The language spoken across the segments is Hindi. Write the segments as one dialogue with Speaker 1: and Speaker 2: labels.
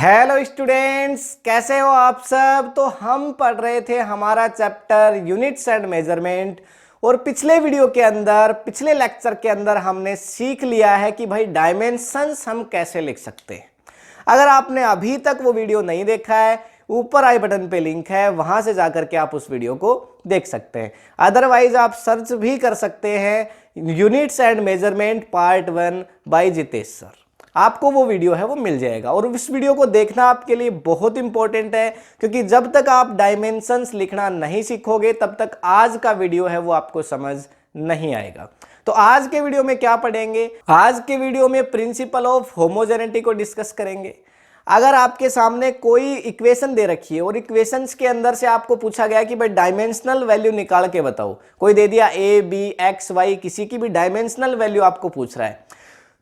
Speaker 1: हेलो स्टूडेंट्स, कैसे हो आप सब। तो हम पढ़ रहे थे हमारा चैप्टर यूनिट्स एंड मेजरमेंट। और पिछले वीडियो के अंदर, पिछले लेक्चर के अंदर हमने सीख लिया है कि भाई डायमेंशंस हम कैसे लिख सकते हैं। अगर आपने अभी तक वो वीडियो नहीं देखा है, ऊपर आई बटन पे लिंक है, वहां से जाकर के आप उस वीडियो को देख सकते हैं। अदरवाइज आप सर्च भी कर सकते हैं units and measurement part 1 by Jitesh sir. आपको वो वीडियो है वो मिल जाएगा। और इस वीडियो को देखना आपके लिए बहुत इंपॉर्टेंट है, क्योंकि जब तक आप डायमेंशंस लिखना नहीं सीखोगे तब तक आज का वीडियो है वो आपको समझ नहीं आएगा। तो आज के वीडियो में क्या पढ़ेंगे? आज के वीडियो में प्रिंसिपल ऑफ होमोजेनिटी को डिस्कस करेंगे। अगर आपके सामने कोई इक्वेशन दे रखी है और इक्वेशंस के अंदर से आपको पूछा गया कि भाई डायमेंशनल वैल्यू निकाल के बताओ, कोई दे दिया ए बी एक्स वाई, किसी की भी डायमेंशनल वैल्यू आपको पूछ रहा है,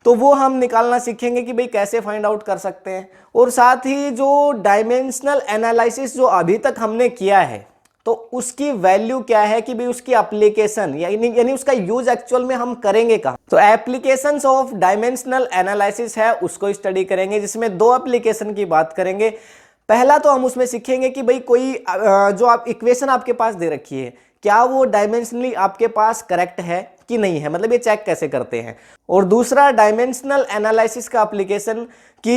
Speaker 1: तो वो हम निकालना सीखेंगे कि भाई कैसे फाइंड आउट कर सकते हैं। और साथ ही जो डायमेंशनल एनालिसिस जो अभी तक हमने किया है, तो उसकी वैल्यू क्या है कि भाई उसकी एप्लीकेशन यानी उसका यूज एक्चुअल में हम करेंगे कहाँ। तो एप्लीकेशंस ऑफ डायमेंशनल एनालिसिस है उसको स्टडी करेंगे, जिसमें दो एप्लीकेशन की बात करेंगे। पहला तो हम उसमें सीखेंगे कि भाई कोई जो आप इक्वेशन आपके पास दे रखी है, क्या वो डायमेंशनली आपके पास करेक्ट है कि नहीं है, मतलब ये चेक कैसे करते हैं। और दूसरा डायमेंशनल एनालिसिस का एप्लीकेशन कि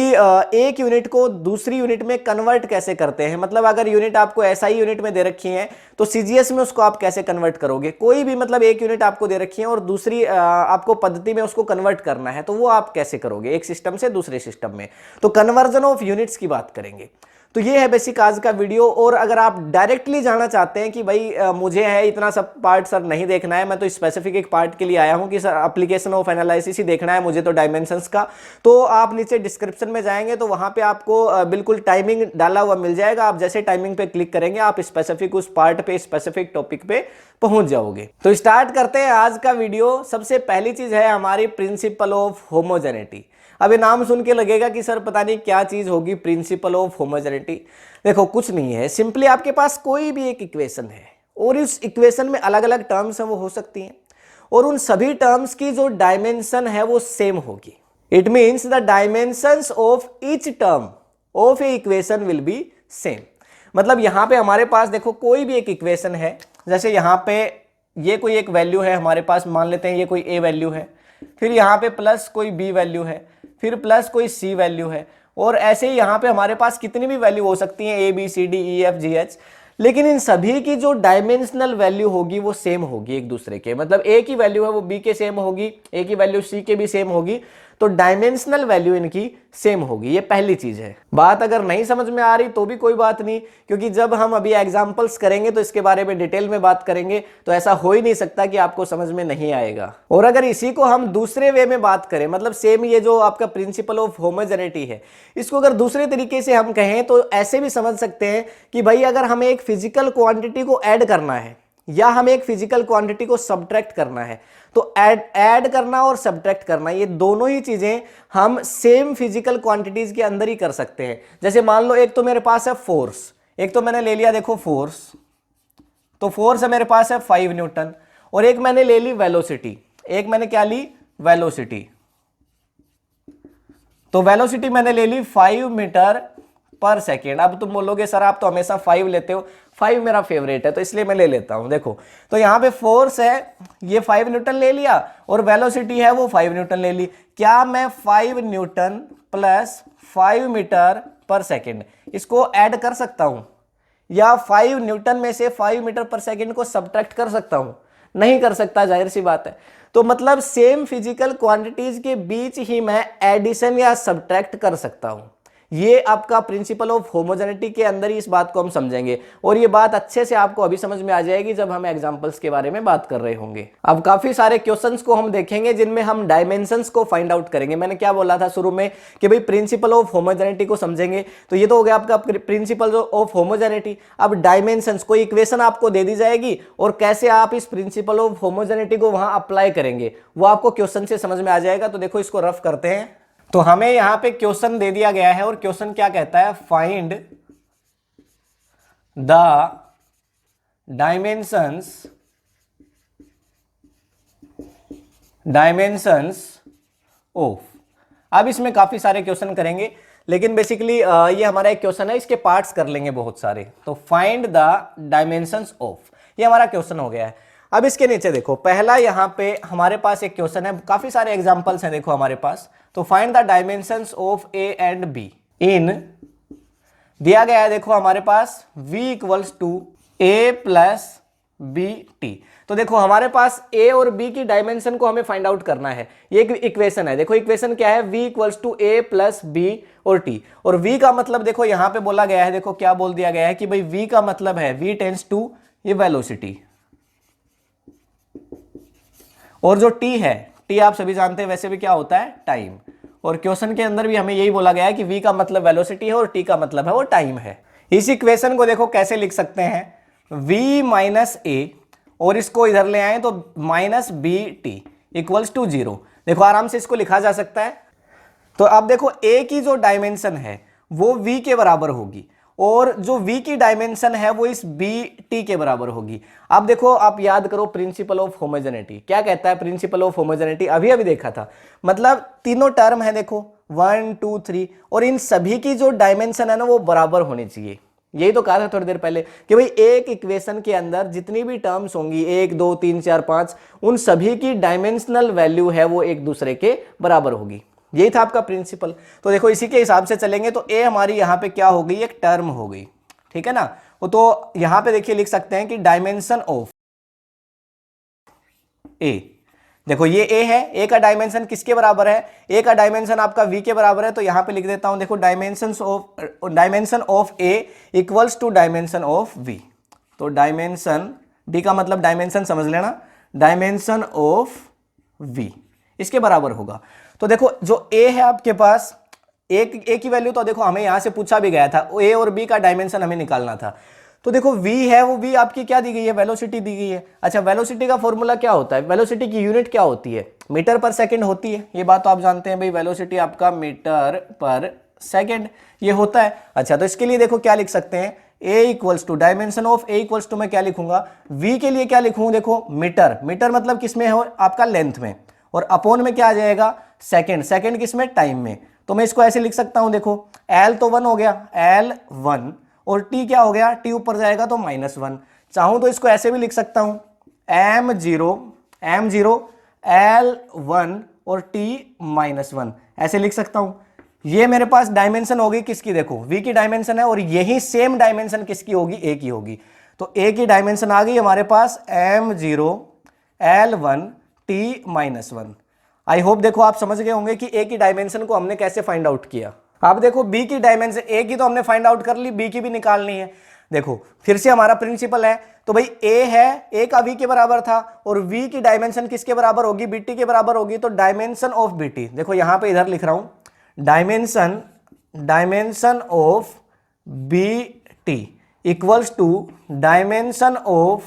Speaker 1: एक यूनिट को दूसरी यूनिट में कन्वर्ट कैसे करते हैं। मतलब अगर यूनिट आपको एसआई यूनिट में दे रखी है तो सीजीएस में उसको आप कैसे कन्वर्ट करोगे। कोई भी मतलब एक यूनिट आपको दे रखी है और दूसरी आपको पद्धति में उसको कन्वर्ट करना है, तो वो आप कैसे करोगे एक सिस्टम से दूसरे सिस्टम में। तो कन्वर्जन ऑफ यूनिट्स की बात करेंगे। तो ये है बेसिक आज का वीडियो। और अगर आप डायरेक्टली जाना चाहते हैं कि भाई मुझे है इतना सब पार्ट सर नहीं देखना है, मैं तो स्पेसिफिक एक पार्ट के लिए आया हूं कि सर एप्लीकेशन ऑफ एनालिसिस ही देखना है मुझे, तो डायमेंशंस का, तो आप नीचे डिस्क्रिप्शन में जाएंगे तो वहां पे आपको बिल्कुल टाइमिंग डाला हुआ मिल जाएगा। आप जैसे टाइमिंग पे क्लिक करेंगे आप स्पेसिफिक उस पार्ट पे, स्पेसिफिक टॉपिक पे पहुंच जाओगे। तो स्टार्ट करते हैं आज का वीडियो। सबसे पहली चीज है हमारी प्रिंसिपल ऑफ होमोजेनिटी। अब ये नाम सुन के लगेगा कि सर पता नहीं क्या चीज होगी प्रिंसिपल ऑफ होमोजेनिटी। देखो कुछ नहीं है, सिंपली आपके पास कोई भी एक इक्वेशन है और इस इक्वेशन में अलग अलग टर्म्स हैं वो हो सकती हैं, और उन सभी टर्म्स की जो डायमेंशन है वो सेम होगी। It means the dimensions of each term of A equation will be same. मतलब यहां पे हमारे पास देखो कोई भी एक इक्वेशन है, जैसे यहां पे ये कोई एक वैल्यू है हमारे पास, मान लेते हैं ये कोई ए वैल्यू है, फिर यहाँ पे प्लस कोई बी वैल्यू है, फिर प्लस कोई सी वैल्यू है, और ऐसे ही यहाँ पे हमारे पास कितनी भी वैल्यू हो सकती है A B C D E F G H, लेकिन इन सभी की जो डायमेंशनल वैल्यू होगी वो सेम होगी एक दूसरे के। मतलब ए की वैल्यू है वो बी के सेम होगी, ए की वैल्यू सी के भी सेम होगी, तो डायमेंशनल वैल्यू इनकी सेम होगी। ये पहली चीज है। बात अगर नहीं समझ में आ रही तो भी कोई बात नहीं, क्योंकि जब हम अभी एग्जांपल्स करेंगे तो इसके बारे में डिटेल में बात करेंगे, तो ऐसा हो ही नहीं सकता कि आपको समझ में नहीं आएगा। और अगर इसी को हम दूसरे वे में बात करें, मतलब सेम ये जो आपका प्रिंसिपल ऑफ होमोजेनिटी है, इसको अगर दूसरे तरीके से हम कहें तो ऐसे भी समझ सकते हैं कि भाई अगर हमें एक फिजिकल क्वांटिटी को ऐड करना है या हमें एक फिजिकल क्वांटिटी को सब्ट्रैक्ट करना है, तो ऐड करना और सब्ट्रैक्ट करना ये दोनों ही चीजें हम सेम फिजिकल क्वांटिटीज के अंदर ही कर सकते हैं। जैसे मान लो एक तो मेरे पास है फोर्स, एक तो मैंने ले लिया देखो फोर्स, तो फोर्स है मेरे पास है 5 न्यूटन, और एक मैंने ले ली वेलोसिटी, एक मैंने क्या ली वेलोसिटी, तो वेलोसिटी मैंने ले ली 5 मीटर पर सेकेंड। अब तुम बोलोगे सर आप तो हमेशा 5 लेते हो, 5 मेरा फेवरेट है तो इसलिए मैं ले लेता हूं। देखो तो यहां पे फोर्स है ये 5 न्यूटन ले लिया और वेलोसिटी है वो 5 न्यूटन ले ली। क्या मैं 5 न्यूटन प्लस 5 मीटर पर सेकेंड इसको ऐड कर सकता हूं, या 5 न्यूटन में से 5 मीटर पर सेकेंड को सब्ट्रैक्ट कर सकता हूं? नहीं कर सकता, जाहिर सी बात है। तो मतलब सेम फिजिकल क्वांटिटीज के बीच ही मैं एडिशन या सब्ट्रैक्ट कर सकता हूं। ये आपका प्रिंसिपल ऑफ होमोजेनिटी के अंदर ही इस बात को हम समझेंगे, और ये बात अच्छे से आपको अभी समझ में आ जाएगी जब हम एग्जांपल्स के बारे में बात कर रहे होंगे। अब काफी सारे क्वेश्चंस को हम देखेंगे जिनमें हम डायमेंशंस को फाइंड आउट करेंगे। मैंने क्या बोला था शुरू में कि भाई प्रिंसिपल ऑफ होमोजेनिटी को समझेंगे, तो ये तो हो गया आपका प्रिंसिपल ऑफ होमोजेनिटी। अब डायमेंशंस, कोई इक्वेशन आपको दे दी जाएगी और कैसे आप इस प्रिंसिपल ऑफ होमोजेनिटी को वहां अप्लाई करेंगे वो आपको क्वेश्चन से समझ में आ जाएगा। तो देखो इसको रफ करते हैं। तो हमें यहां पे क्वेश्चन दे दिया गया है, और क्वेश्चन क्या कहता है, फाइंड द डायमेंशंस ऑफ। अब इसमें काफी सारे क्वेश्चन करेंगे, लेकिन बेसिकली ये हमारा एक क्वेश्चन है, इसके पार्ट्स कर लेंगे बहुत सारे। तो फाइंड द डायमेंशंस ऑफ, ये हमारा क्वेश्चन हो गया है। अब इसके नीचे देखो, पहला यहाँ पे हमारे पास एक क्वेश्चन है, काफी सारे एग्जांपल्स हैं देखो हमारे पास। तो find the dimensions of A and B in, दिया गया है देखो हमारे पास v equals to A plus B T. तो देखो हमारे पास a और b की डायमेंशन को हमें फाइंड आउट करना है। ये एक इक्वेशन है, देखो इक्वेशन क्या है, v equals to A plus B और t। और v का मतलब देखो यहां पे बोला गया है, देखो क्या बोल दिया गया है कि भाई v का मतलब है v टेंस टू ये वेलोसिटी, और जो t है, t आप सभी जानते हैं वैसे भी क्या होता है, टाइम। और क्वेश्चन के अंदर भी हमें यही बोला गया है कि v का मतलब वेलोसिटी है और t का मतलब है वो टाइम है। इस इक्वेशन को देखो कैसे लिख सकते हैं, v माइनस ए और इसको इधर ले आए तो minus B T equals to 0। देखो आराम से इसको लिखा जा सकता है। तो अब देखो a की जो डायमेंशन है वो v के बराबर होगी, और जो v की डायमेंशन है वो इस बी टी के बराबर होगी। अब देखो आप याद करो प्रिंसिपल ऑफ होमोजेनिटी, क्या कहता है प्रिंसिपल ऑफ होमोजेनिटी, अभी अभी देखा था। मतलब तीनों टर्म है देखो 1 2 3, और इन सभी की जो डायमेंशन है ना वो बराबर होनी चाहिए। यही तो कहा था थोड़ी देर पहले कि भाई एक इक्वेशन के अंदर जितनी भी टर्म्स होंगी 1 2 3 4 5, उन सभी की डायमेंशनल वैल्यू है वो एक दूसरे के बराबर होगी। यही था आपका प्रिंसिपल। तो देखो इसी के हिसाब से चलेंगे तो ए हमारी यहाँ पे क्या हो गई, एक टर्म हो गई, ठीक है ना। तो यहाँ पे देखिए लिख सकते हैं कि डायमेंशन ऑफ ए, देखो ये a है, a का डायमेंशन किसके बराबर है, a का डायमेंशन आपका v के बराबर है। तो यहां पे लिख देता हूं, देखो dimension of a equals to dimension of v। तो डायमेंशन, d का मतलब डायमेंशन समझ लेना, डायमेंशन ऑफ v इसके बराबर होगा। तो देखो जो a है आपके पास, a की वैल्यू तो देखो हमें यहां से पूछा भी गया था, a और b का डायमेंशन हमें निकालना था। तो देखो v है, वो v आपकी क्या दी गई है, वेलोसिटी दी गई है। अच्छा वेलोसिटी का फॉर्मूला क्या होता है, वेलोसिटी की यूनिट क्या होती है, मीटर पर सेकंड होती है। ये बात तो आप जानते हैं भाई, वेलोसिटी आपका मीटर पर सेकंड ये होता है। अच्छा तो इसके लिए देखो क्या लिख सकते हैं, a equals to dimension of a equals to मैं क्या लिखूंगा, v के लिए क्या लिखूंगा, देखो मीटर, मीटर मतलब किसमें है आपका लेंथ में, और अपॉन में क्या आ जाएगा सेकंड, सेकंड किसमें टाइम में। तो मैं इसको ऐसे लिख सकता हूं, देखो l तो 1 हो गया, l1, और t क्या हो गया, t ऊपर जाएगा तो -1। चाहूं तो इसको ऐसे भी लिख सकता हूं, m0 l1 और t -1, ऐसे लिख सकता हूं। ये मेरे पास डायमेंशन होगी किसकी, देखो v की डायमेंशन है, और यही सेम डायमेंशन किसकी होगी, a की होगी। तो a की डायमेंशन आ गई हमारे पास m0 l1 t -1। I hope देखो आप समझ गए होंगे कि a की डायमेंशन को हमने कैसे फाइंड आउट किया। अब देखो b की डायमेंशन, a की तो हमने फाइंड आउट कर ली, b की भी निकालनी है। देखो फिर से हमारा प्रिंसिपल है, तो भाई a है, a का v के बराबर था, और v की डायमेंशन किसके बराबर होगी, bt के बराबर होगी। तो डायमेंशन ऑफ bt, देखो यहां पे इधर लिख रहा हूं, dimension of bt equals to dimension of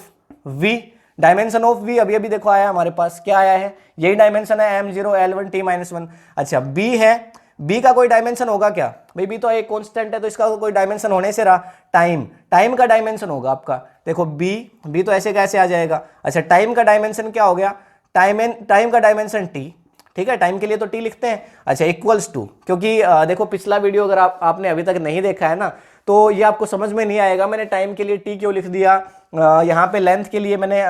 Speaker 1: v। Dimension of v अभी अभी देखो आया हमारे पास, क्या आया है, यही डायमेंशन है m0 l1 t -1। अच्छा b है, b का कोई डायमेंशन होगा क्या, भाई b तो एक कांस्टेंट है तो इसका कोई डायमेंशन होने से रहा, टाइम, टाइम का डायमेंशन होगा आपका। देखो b तो ऐसे कैसे आ जाएगा। अच्छा टाइम का डायमेंशन क्या हो गया, टाइम का डायमेंशन t, ठीक है, टाइम के लिए तो t लिखते हैं। अच्छा इक्वल्स टू, क्योंकि देखो पिछला वीडियो अगर आपने अभी तक नहीं देखा है ना तो ये आपको समझ में नहीं आएगा, मैंने टाइम के लिए t क्यों लिख दिया, यहाँ पे लेंथ के लिए मैंने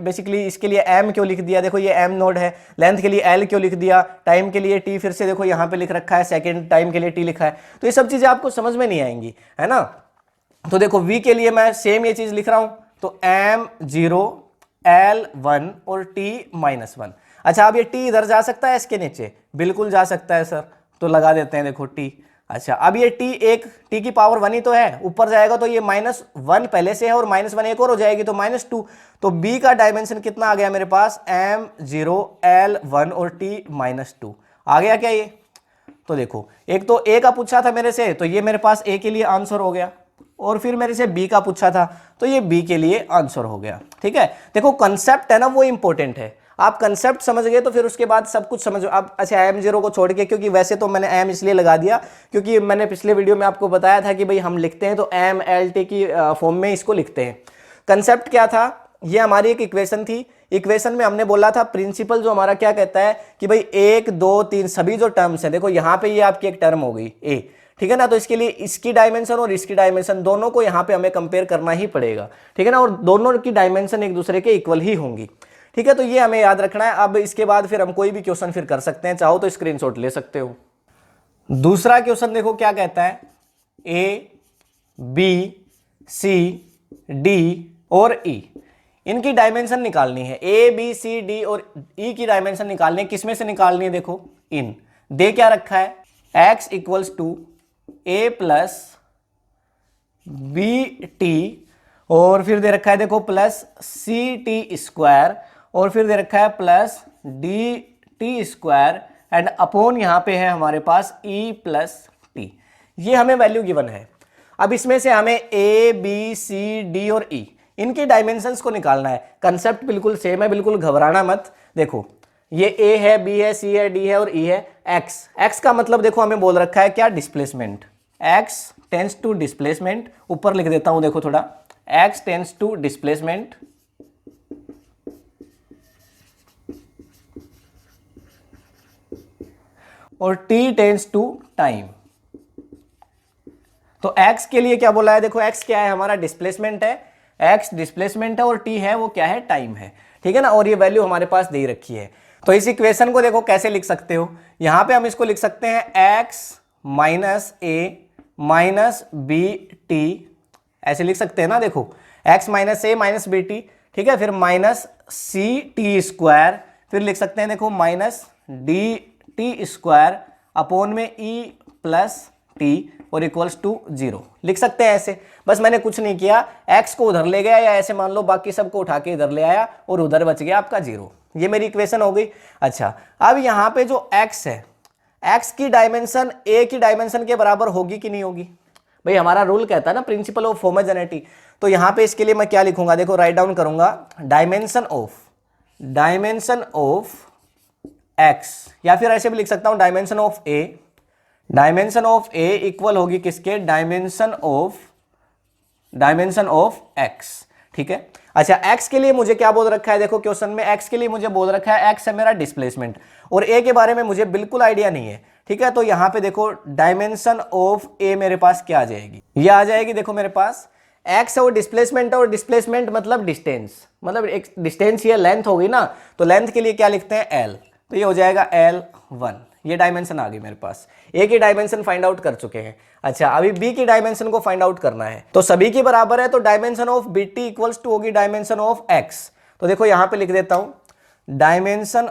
Speaker 1: बेसिकली इसके लिए m क्यों लिख दिया, देखो ये m नोड है, लेंथ के लिए l क्यों लिख दिया, टाइम के लिए t फिर से देखो यहाँ पे लिख रखा है, सेकंड टाइम के लिए t लिखा है। तो ये सब चीजें आपको समझ में नहीं आएंगी, है ना। तो देखो v के लिए मैं सेम ये चीज लिख रहा हूं, तो m0 l1 और t -1। अच्छा अब ये t इधर जा सकता है इसके नीचे, बिल्कुल जा सकता है सर, तो लगा देते हैं देखो t। अच्छा अब ये t की पावर 1 ही तो है, ऊपर जाएगा तो ये -1 पहले से है और -1 एक और हो जाएगी तो -2। तो b का डायमेंशन कितना आ गया मेरे पास, m0 l1 और t -2 आ गया क्या ये। तो देखो एक तो a का पूछा था मेरे से, तो ये मेरे पास a के लिए आंसर हो गया, और फिर मेरे से b का पूछा था तो ये b के लिए आंसर हो गया। ठीक है, देखो कंसेप्ट है ना वो इंपॉर्टेंट है, आप कंसेप्ट समझ गए तो फिर उसके बाद सब कुछ समझ। अब अच्छा m0 को छोड़ के, क्योंकि वैसे तो मैंने m इसलिए लगा दिया क्योंकि मैंने पिछले वीडियो में आपको बताया था कि भाई हम लिखते हैं तो m l t की फॉर्म में इसको लिखते हैं। कंसेप्ट क्या था, ये हमारी एक इक्वेशन थी, इक्वेशन में हमने बोला था प्रिंसिपल जो हमारा क्या कहता है कि भाई 1 2 3 सभी जो टर्म्स हैं, देखो यहाँ पे ये आपकी एक टर्म हो गई a, ठीक है ना। तो इसके लिए इसकी डायमेंशन और इसकी डायमेंशन दोनों को यहाँ पे हमें कंपेयर करना ही पड़ेगा, ठीक है ना, और दोनों की डायमेंशन एक दूसरे के इक्वल ही होंगी, ठीक है। तो ये हमें याद रखना है। अब इसके बाद फिर हम कोई भी क्वेश्चन फिर कर सकते हैं, चाहो तो स्क्रीनशॉट ले सकते हो। दूसरा क्वेश्चन देखो क्या कहता है, ए बी सी डी और ई, इनकी डायमेंशन निकालनी है। ए बी सी डी और ई की डायमेंशन निकालनी है। किसमें से निकालनी है, देखो इन दे क्या रखा है, x equals to A plus B T, और फिर दे रखा है देखो प्लस सी टी स्क्वायर, और फिर दे रखा है plus D T square, and upon यहां पे है हमारे पास ई प्लस टी। ये हमें वैल्यू गिवन है। अब इसमें से हमें ए बी सी डी और ई इनकी डायमेंशंस को निकालना है। कंसेप्ट बिल्कुल सेम है, बिल्कुल घबराना मत। देखो ये ए है, बी है, सी है, डी है और ई है। एक्स का मतलब देखो हमें बोल रखा है क्या, displacement. X tends to displacement, ऊपर लिख देता हूं देखो थोड़ा, एक्स टेंस टू डिस्प्लेसमेंट और टी टेंस टू टाइम। तो x के लिए क्या बोला है, देखो x क्या है, हमारा डिस्प्लेसमेंट है, x डिस्प्लेसमेंट है और t है वो क्या है, टाइम है, ठीक है ना। और ये वैल्यू हमारे पास दे रखी है। तो इस इक्वेशन को देखो कैसे लिख सकते हो, यहां पे हम इसको लिख सकते हैं x माइनस ए माइनस बी टी, ऐसे लिख सकते हैं ना। देखो x माइनस ए माइनस बी टी, ठीक है, फिर माइनस सी टी स्क्वायर, फिर लिख सकते हैं देखो minus D T square upon में ई प्लस टी और इक्वल्स टू 0 लिख सकते हैं ऐसे। बस मैंने कुछ नहीं किया, x को उधर ले गया, या ऐसे मान लो बाकी सबको उठा के इधर ले आया और उधर बच गया आपका 0। ये मेरी इक्वेशन हो गई। अच्छा, अब यहाँ पे जो x है, x की डायमेंशन a की डायमेंशन के बराबर होगी कि नहीं होगी, भाई हमारा रूल कहता है ना, प्रिंसिपल ऑफ होमोजेनिटी। तो यहाँ पे इसके लिए मैं क्या लिखूंगा, देखो राइट डाउन करूंगा, डायमेंशन ऑफ x, या फिर ऐसे भी लिख सकता हूं डायमेंशन ऑफ a इक्वल होगी किसके, डायमेंशन ऑफ x, ठीक है। अच्छा, x के लिए मुझे क्या बोल रखा है, देखो क्वेश्चन में x के लिए मुझे बोल रखा है, x है मेरा डिस्प्लेसमेंट, और a के बारे में मुझे बिल्कुल आइडिया नहीं है, ठीक है। तो यहां पे देखो डायमेंशन ऑफ a मेरे पास क्या आ जाएगी, ये आ जाएगी, देखो मेरे पास x है वो डिस्प्लेसमेंट है, और डिस्प्लेसमेंट मतलब डिस्टेंस, मतलब एक डिस्टेंस ये लेंथ होगी ना, तो लेंथ के लिए क्या लिखते हैं, l, तो ये हो जाएगा L1। ये डायमेंशन आ गई मेरे पास। ए की डायमेंशन फाइंड आउट कर चुके हैं। अच्छा, अभी बी की डायमेंशन को फाइंड आउट करना है। तो सभी की बराबर है, तो dimension of B T equals to होगी डायमेंशन ऑफ एक्स। तो देखो यहां पे लिख देता हूं, dimension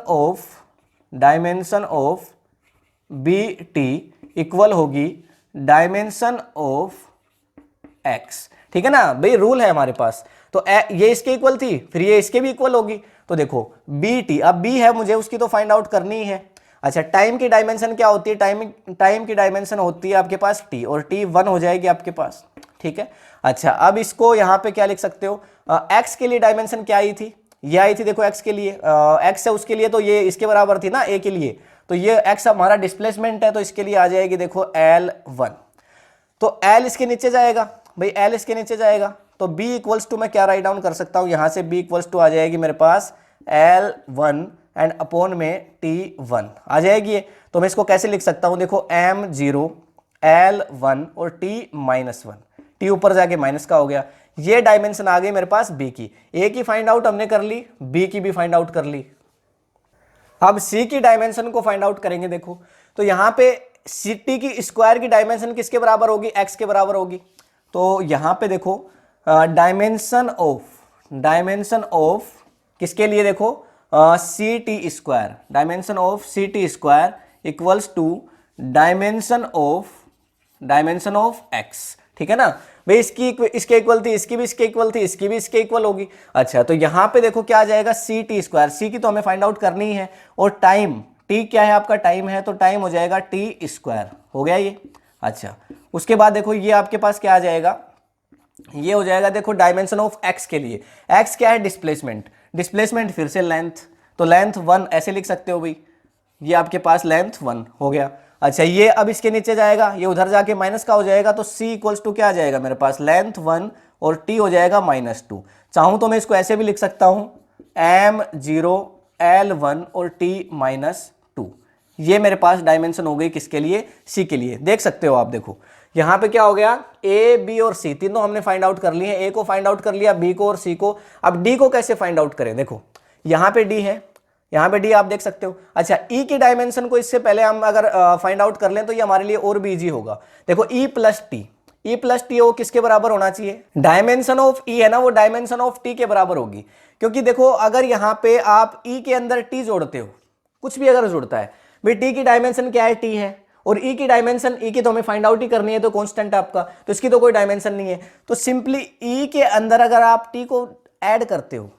Speaker 1: of B T equal होगी डायमेंशन ऑफ एक्स, ठीक है ना। भाई रूल है हमारे पास, तो ये इसके इक्वल थी, फिर ये इसके भी इक्वल होगी। तो देखो बी टी, अब बी है मुझे उसकी तो फाइंड आउट करनी ही है। अच्छा, टाइम की डायमेंशन क्या होती है, टाइम की डायमेंशन होती है आपके पास टी, और टी 1 हो जाएगी आपके पास, ठीक है। अच्छा, अब इसको यहाँ पे क्या लिख सकते हो, एक्स के लिए डायमेंशन क्या आई थी, ये आई थी, देखो एक्स के लिए, एक्स है उसके लिए, तो ये इसके बराबर थी ना ए के लिए, तो ये एक्स हमारा डिस्प्लेसमेंट है, तो इसके लिए आ जाएगी देखो L1। तो L इसके नीचे जाएगा, भाई L इसके नीचे जाएगा, तो B इक्वल्स टू मैं क्या राइट डाउन कर सकता हूँ, यहाँ से B इक्वल्स टू आ जाएगी मेरे पास L1 एंड अपॉन में T1 आ जाएगी ये। तो मैं इसको कैसे लिख सकता हूँ, देखो M0 L1 और T-1, T ऊपर जाके माइनस का हो गया। ये डायमेंशन आ गई मेरे पास B की। A की फाइंड आउट हमने कर ली, B की भी फाइंड आउट कर ली। अब C की डायमेंशन को फाइंड आउट करेंगे। देखो तो यहाँ पे टी की स्क्वायर की डायमेंशन किसके बराबर होगी, x के बराबर होगी। तो यहाँ पे देखो डायमेंशन ऑफ किसके लिए, देखो C T square, dimension of C T square equals to dimension of X, ठीक है ना भाई। इसके इक्वल थी, इसकी भी इसके इक्वल थी, इसकी भी इसके इक्वल होगी। अच्छा, तो यहाँ पे देखो क्या आ जाएगा, सी टी स्क्वायर, सी की तो हमें फाइंड आउट करनी ही है, और टाइम टी क्या है आपका, टाइम है, तो टाइम हो जाएगा टी स्क्वायर, हो गया ये। अच्छा, उसके बाद देखो ये आपके पास क्या आ जाएगा, ये हो जाएगा देखो डायमेंशन ऑफ एक्स के लिए, एक्स क्या है, डिस्प्लेसमेंट फिर से लेंथ, तो लेंथ 1 ऐसे लिख सकते हो भाई, ये आपके पास लेंथ 1 हो गया। अच्छा, ये अब इसके नीचे जाएगा, ये उधर जाके माइनस का हो जाएगा, तो c इक्वल्स टू क्या आ जाएगा मेरे पास, लेंथ 1 और t हो जाएगा -2। चाहूं तो मैं इसको ऐसे भी लिख सकता हूं, M0 L1 और T-2। ये मेरे पास डायमेंशन हो गई किसके लिए, सी के लिए। देख सकते हो आप, देखो यहाँ पे क्या हो गया, ए बी और सी तीनों हमने फाइंड आउट कर लिए हैं। ए को फाइंड आउट कर लिया, बी को और सी को। अब डी को कैसे फाइंड आउट करें, देखो यहाँ पे डी है, यहाँ पे डी आप देख सकते हो। अच्छा, ई की डायमेंशन को इससे पहले हम अगर फाइंड आउट कर लें तो ये हमारे लिए और भी इजी होगा। देखो ई प्लस टी वो किसके बराबर होना चाहिए, डायमेंशन ऑफ ई है ना, वो डायमेंशन ऑफ टी के बराबर होगी। क्योंकि देखो अगर यहाँ पे आप ई के अंदर टी जोड़ते हो, कुछ भी अगर जुड़ता है भाई, टी की डायमेंशन क्या है, टी है, और ई की डायमेंशन, ई की तो हमें फाइंड आउट ही करनी है, तो कांस्टेंट है आपका, तो इसकी तो कोई डायमेंशन नहीं है। तो सिंपली ई के अंदर अगर आप टी को ऐड करते हो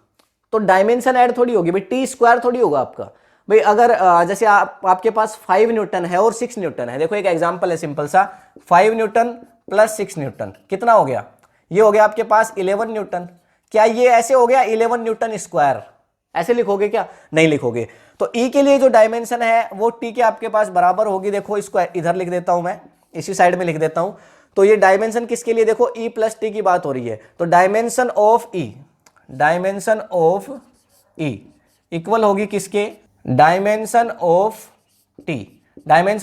Speaker 1: तो डायमेंशन ऐड थोड़ी होगी भाई, टी स्क्वायर थोड़ी होगा आपका भाई। अगर जैसे आपके पास 5 न्यूटन है और 6 न्यूटन है, देखो एक एग्जांपल है सिंपल सा, 5 न्यूटन प्लस 6 न्यूटन कितना हो गया, ये हो गया आपके पास 11 न्यूटन। क्या ये ऐसे हो गया 11 न्यूटन स्क्वायर, ऐसे लिखोगे क्या, नहीं लिखोगे। तो ई के लिए जो डायमेंशन है वो टी के आपके पास बराबर होगी। देखो इसको इधर लिख देता हूं मैं, इसी साइड में लिख देता हूं। तो ये डायमेंशन किसके लिए, देखो ई प्लस टी की बात हो रही है, तो डायमेंशन ऑफ ई इक्वल होगी किसके, डायमेंशन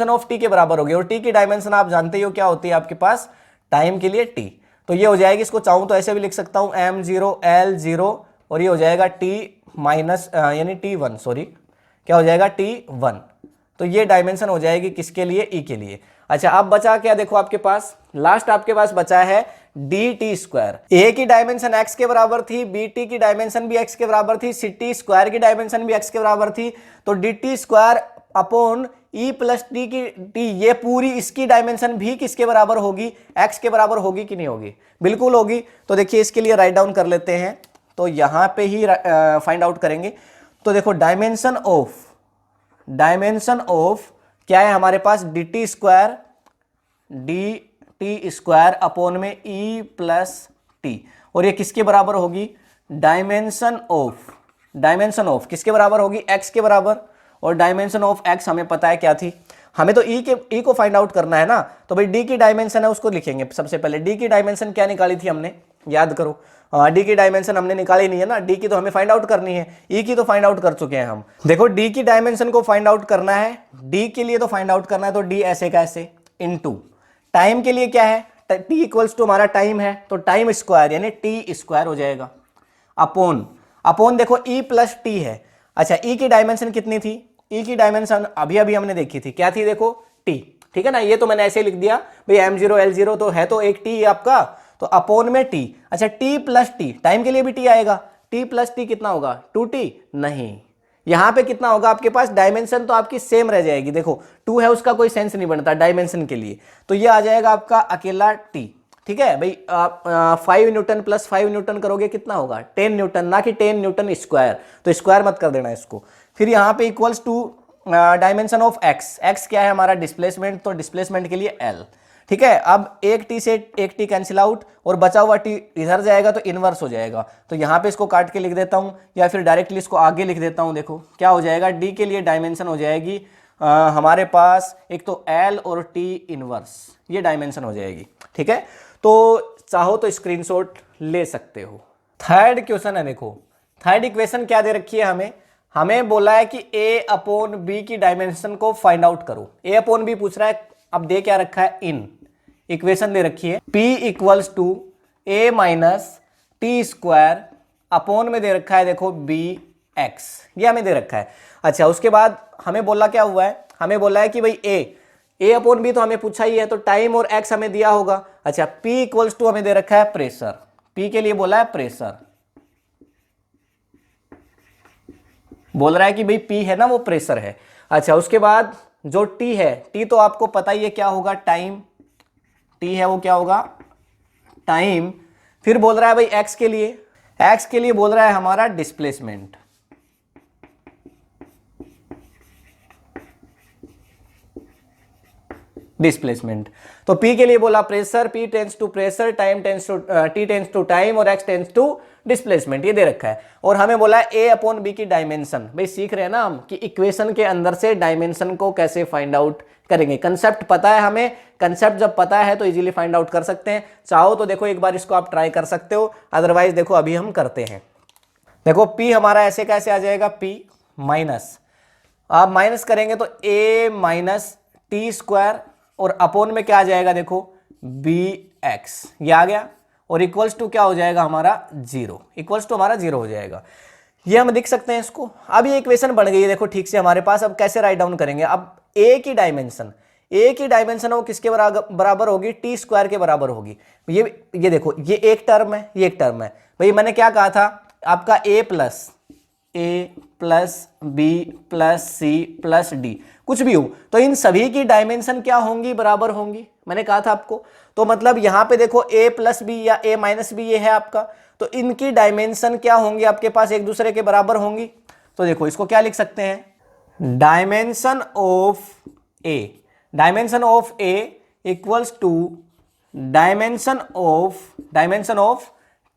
Speaker 1: ऑफ टी के बराबर होगी। और टी की डायमेंशन आप जानते ही हो क्या होती है आपके पास, टाइम के लिए टी। तो ये हो जाएगी, इसको चाहूं तो ऐसे भी लिख सकता हूं m0 L0, और ये हो जाएगा t माइनस यानी t1, सॉरी क्या हो जाएगा t1। तो ये डायमेंशन हो जाएगी किसके लिए, ई के लिए। अच्छा, अब बचा क्या, देखो आपके पास लास्ट आपके पास बचा है डी टी स्क्वायर। ए की डायमेंशन x के बराबर थी, बी टी की डायमेंशन भी x के बराबर थी, सी टी स्क्वायर की डायमेंशन भी x के बराबर थी। तो D T square upon E plus T की टी, ये पूरी इसकी डायमेंशन भी किसके बराबर होगी, x के बराबर होगी कि नहीं होगी, बिल्कुल होगी। तो देखिए इसके लिए राइट डाउन कर लेते हैं, तो यहां पे ही फाइंड आउट करेंगे। तो देखो डायमेंशन ऑफ क्या है हमारे पास, डी टी स्क्वायर अपॉन में ई प्लस टी, और ये किसके बराबर होगी, डायमेंशन ऑफ किसके बराबर होगी, एक्स के बराबर। और डायमेंशन ऑफ एक्स हमें पता है क्या थी, हमें तो ई को फाइंड आउट करना है ना। तो भाई डी की डायमेंशन है उसको लिखेंगे सबसे पहले। डी की डायमेंशन क्या निकाली थी हमने, याद करो, डी की डायमेंशन हमने निकाली नहीं है ना, डी की तो हमें फाइंड आउट करनी है, ई की तो फाइंड आउट कर चुके हैं हम। देखो डी की डायमेंशन को फाइंड आउट करना है, डी के लिए तो फाइंड आउट करना है, तो डी ऐसे कैसे, इनटू टाइम के लिए क्या है, टी इक्वल्स टू हमारा टाइम है, तो टाइम स्क्वायर यानी टी स्क्वायर हो जाएगा, अपॉन देखो ई प्लस टी है। अच्छा, ई की डायमेंशन कितनी थी, ई की डायमेंशन अभी हमने देखी थी, क्या थी, देखो टी, ठीक है ना। ये तो मैंने ऐसे लिख दिया भाई, m0 L0 तो है तो एक टी आपका, तो अपॉन में टी। अच्छा, टी प्लस टी, टाइम के लिए भी टी आएगा, टी प्लस टी कितना होगा, 2t, नहीं, यहां पे कितना होगा आपके पास, डायमेंशन तो आपकी सेम रह जाएगी। देखो 2 है, उसका कोई सेंस नहीं बनता डायमेंशन के लिए, तो ये आ जाएगा आपका अकेला टी, ठीक है भाई। आप 5 न्यूटन प्लस 5 न्यूटन करोगे कितना होगा, 10 न्यूटन, ना कि 10 न्यूटन स्क्वायर, तो स्क्वायर मत कर देना इसको। फिर यहाँ पे equals to dimension of X क्या है हमारा, डिस्प्लेसमेंट, तो डिस्प्लेसमेंट के लिए एल, ठीक है। अब एक टी से एक टी कैंसिल आउट, और बचा हुआ टी इधर जाएगा तो इनवर्स हो जाएगा। तो यहाँ पे इसको काट के लिख देता हूँ, या फिर डायरेक्टली इसको आगे लिख देता हूँ। देखो क्या हो जाएगा, डी के लिए डायमेंशन हो जाएगी हमारे पास एक तो एल और टी इनवर्स, ये डायमेंशन हो जाएगी, ठीक है। तो चाहो तो स्क्रीनशॉट ले सकते हो। थर्ड क्वेश्चन है, देखो थर्ड इक्वेशन क्या दे रखी है हमें बोला है कि a अपॉन बी की डायमेंशन को फाइंड आउट करो। a अपॉन बी पूछ रहा है, अब दे क्या रखा है, इन इक्वेशन दे रखी है p equals to a minus T square, upon में दे रखा है देखो b x, ये हमें दे रखा है। अच्छा, उसके बाद हमें बोला क्या हुआ है, हमें बोला है कि भाई a अपॉन बी तो हमें पूछा ही है, तो टाइम और x हमें दिया होगा। अच्छा, p इक्वल्स टू हमें दे रखा है प्रेशर, p के लिए बोला है प्रेशर, बोल रहा है कि भाई P है ना वो प्रेशर है। अच्छा, उसके बाद जो T है, T तो आपको पता ही है क्या होगा, टाइम, T है वो क्या होगा, टाइम। फिर बोल रहा है भाई X के लिए बोल रहा है हमारा डिस्प्लेसमेंट, तो P के लिए बोला pressure, P tends to pressure, time tends to T tends to time, और X टेंस टू डिस्प्लेसमेंट, ये दे रखा है। और हमें बोला है A अपॉन बी की डायमेंशन। भाई सीख रहे हैं ना हम कि इक्वेशन के अंदर से डायमेंशन को कैसे फाइंड आउट करेंगे। कंसेप्ट पता है हमें, कंसेप्ट जब पता है तो इजीली फाइंड आउट कर सकते हैं। चाहो तो देखो एक बार इसको आप ट्राई कर सकते हो, अदरवाइज देखो अभी हम करते हैं। देखो P हमारा ऐसे कैसे आ जाएगा, P माइनस आप माइनस करेंगे तो a माइनस टी स्क्वायर और अपोन में क्या आ जाएगा देखो बी एक्स, ये आ गया और इक्वल्स टू क्या हो जाएगा हमारा जीरो, इक्वल्स टू हमारा जीरो हो जाएगा। ये हम लिख सकते हैं इसको। अब ये इक्वेशन बन गई है देखो ठीक से हमारे पास। अब कैसे राइट डाउन करेंगे, अब ए की डायमेंशन है वो किसके बराबर होगी, टी स्क्वायर के बराबर होगी। ये देखो ये एक टर्म है, ये एक टर्म है भाई। मैंने क्या कहा था आपका A plus B plus C plus D कुछ भी हो तो इन सभी की डायमेंशन क्या होंगी, बराबर होंगी, मैंने कहा था आपको। तो मतलब यहां पे देखो a प्लस बी या a माइनस बी ये है आपका, तो इनकी डायमेंशन क्या होंगी आपके पास, एक दूसरे के बराबर होंगी। तो देखो इसको क्या लिख सकते हैं, dimension of A equals to dimension of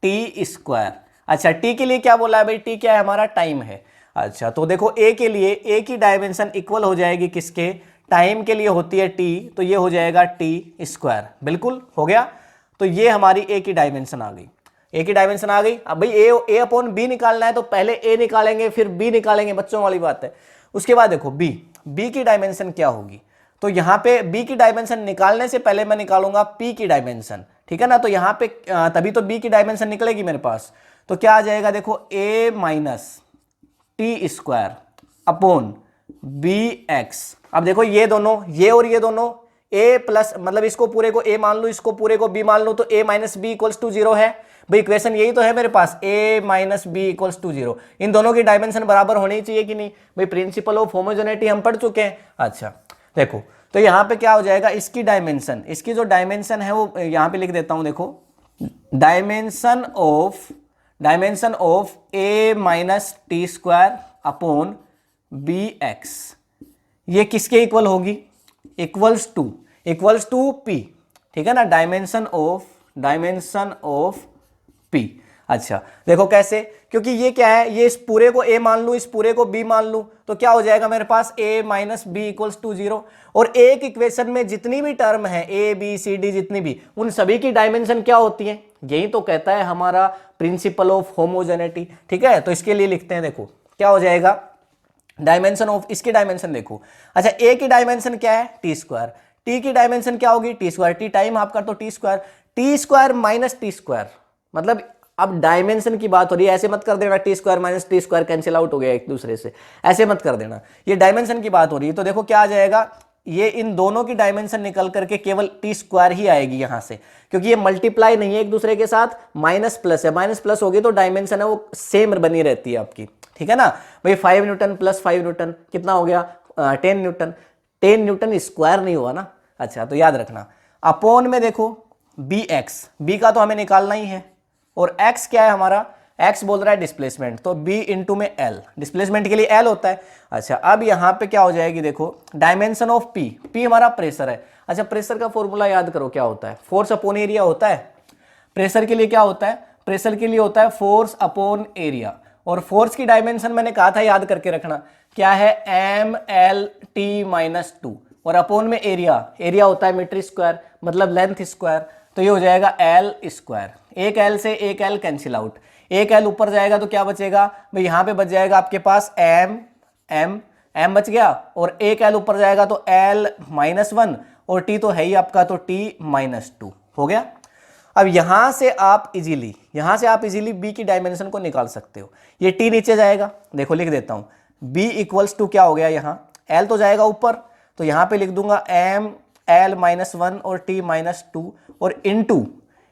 Speaker 1: T square. अच्छा टी के लिए क्या बोला है भाई, टी क्या है हमारा, टाइम है। अच्छा तो देखो ए के लिए ए की डायमेंशन इक्वल हो जाएगी किसके, टाइम के लिए होती है टी, तो ये हो जाएगा टी स्क्वायर, बिल्कुल हो गया। तो ये हमारी ए की डायमेंशन आ गई, ए की डायमेंशन आ गई। अब भाई ए अपॉन बी निकालना है तो पहले ए निकालेंगे फिर बी निकालेंगे, बच्चों वाली बात है। उसके बाद देखो बी की डायमेंशन क्या होगी, तो यहाँ पे बी की डायमेंशन निकालने से पहले मैं निकालूंगा पी की डायमेंशन, ठीक है ना। तो यहाँ पे तभी तो बी की डायमेंशन निकलेगी मेरे पास। तो क्या आ जाएगा देखो A minus T square upon B X. अब देखो ये दोनों, ये और ये दोनों a प्लस, मतलब इसको पूरे को a मान लो, इसको पूरे को b मान लो, तो a minus B equals to zero है भाई। इक्वेशन यही तो है मेरे पास, a minus B equals to zero. इन दोनों की डायमेंशन बराबर होनी चाहिए कि नहीं भाई, प्रिंसिपल ऑफ होमोजेनिटी हम पढ़ चुके हैं। अच्छा देखो तो यहाँ पे क्या हो जाएगा, इसकी डायमेंशन, इसकी जो डायमेंशन है वो यहाँ पे लिख देता हूं, देखो dimension of a minus T square upon B X, ये किसके इक्वल होगी, इक्वल्स टू पी, ठीक है ना, डायमेंशन ऑफ पी। अच्छा देखो कैसे, क्योंकि ये क्या है, ये इस पूरे को a मान लूं, इस पूरे को b मान लूं, तो क्या हो जाएगा मेरे पास a minus B equals to zero. और एक इक्वेशन में जितनी भी टर्म है a b c d जितनी भी, उन सभी की डायमेंशन क्या होती है, यही तो कहता है हमारा प्रिंसिपल ऑफ होमोजेनिटी, ठीक है। तो इसके लिए लिखते हैं, देखो क्या हो जाएगा, डायमेंशन ऑफ, इसकी डायमेंशन देखो। अच्छा ए की डायमेंशन क्या है, टी स्क्वायर, टी की डायमेंशन क्या होगी, टी स्क्वायर, टी टाइम आपका तो T square minus T square, मतलब अब डायमेंशन की बात हो रही है, ऐसे मत कर देना T square minus T square cancel out हो गया एक दूसरे से, ऐसे मत कर देना, ये डायमेंशन की बात हो रही है। तो देखो क्या आ जाएगा, ये इन दोनों की डायमेंशन निकल करके केवल टी स्क्वायर ही आएगी यहां से, क्योंकि ये मल्टीप्लाई नहीं है एक दूसरे के साथ, माइनस प्लस है, माइनस प्लस होगी तो डायमेंशन है वो सेम बनी रहती है आपकी, ठीक है ना भाई। 5 न्यूटन प्लस 5 न्यूटन कितना हो गया, 10 न्यूटन, 10 न्यूटन स्क्वायर नहीं हुआ ना। अच्छा तो याद रखना, अपॉन में देखो बी एक्स, बी का तो हमें निकालना ही है, और एक्स क्या है हमारा, एक्स बोल रहा है डिस्प्लेसमेंट, तो बी इंटू में एल, डिस्प्लेसमेंट के लिए एल होता है। अच्छा अब यहां पे क्या हो जाएगी, देखो डायमेंशन ऑफ पी, पी हमारा प्रेशर है। अच्छा प्रेशर का फॉर्मूला याद करो क्या होता है, फोर्स अपॉन एरिया होता है। प्रेशर के लिए क्या होता है, प्रेशर के लिए होता है फोर्स अपॉन एरिया, और फोर्स की डायमेंशन मैंने कहा था याद करके रखना, क्या है, M L T minus two, और अपॉन में एरिया, एरिया होता है मीटर स्क्वायर, मतलब लेंथ स्क्वायर, तो ये हो जाएगा एल स्क्वायर। एक एल से एक एल कैंसिल आउट, एक एल ऊपर जाएगा तो क्या बचेगा भाई, यहां पे बच जाएगा आपके पास एम बच गया, और एक एल ऊपर जाएगा तो एल माइनस वन, और टी तो है ही आपका, तो टी माइनस टू हो गया। अब यहां से आप इजीली बी की डायमेंशन को निकाल सकते हो। ये टी नीचे जाएगा, देखो लिख देता हूं, बी इक्वल्स टू क्या हो गया, यहां एल तो जाएगा ऊपर, तो यहां पे लिख दूंगा एम एल माइनस वन और टी माइनस टू, और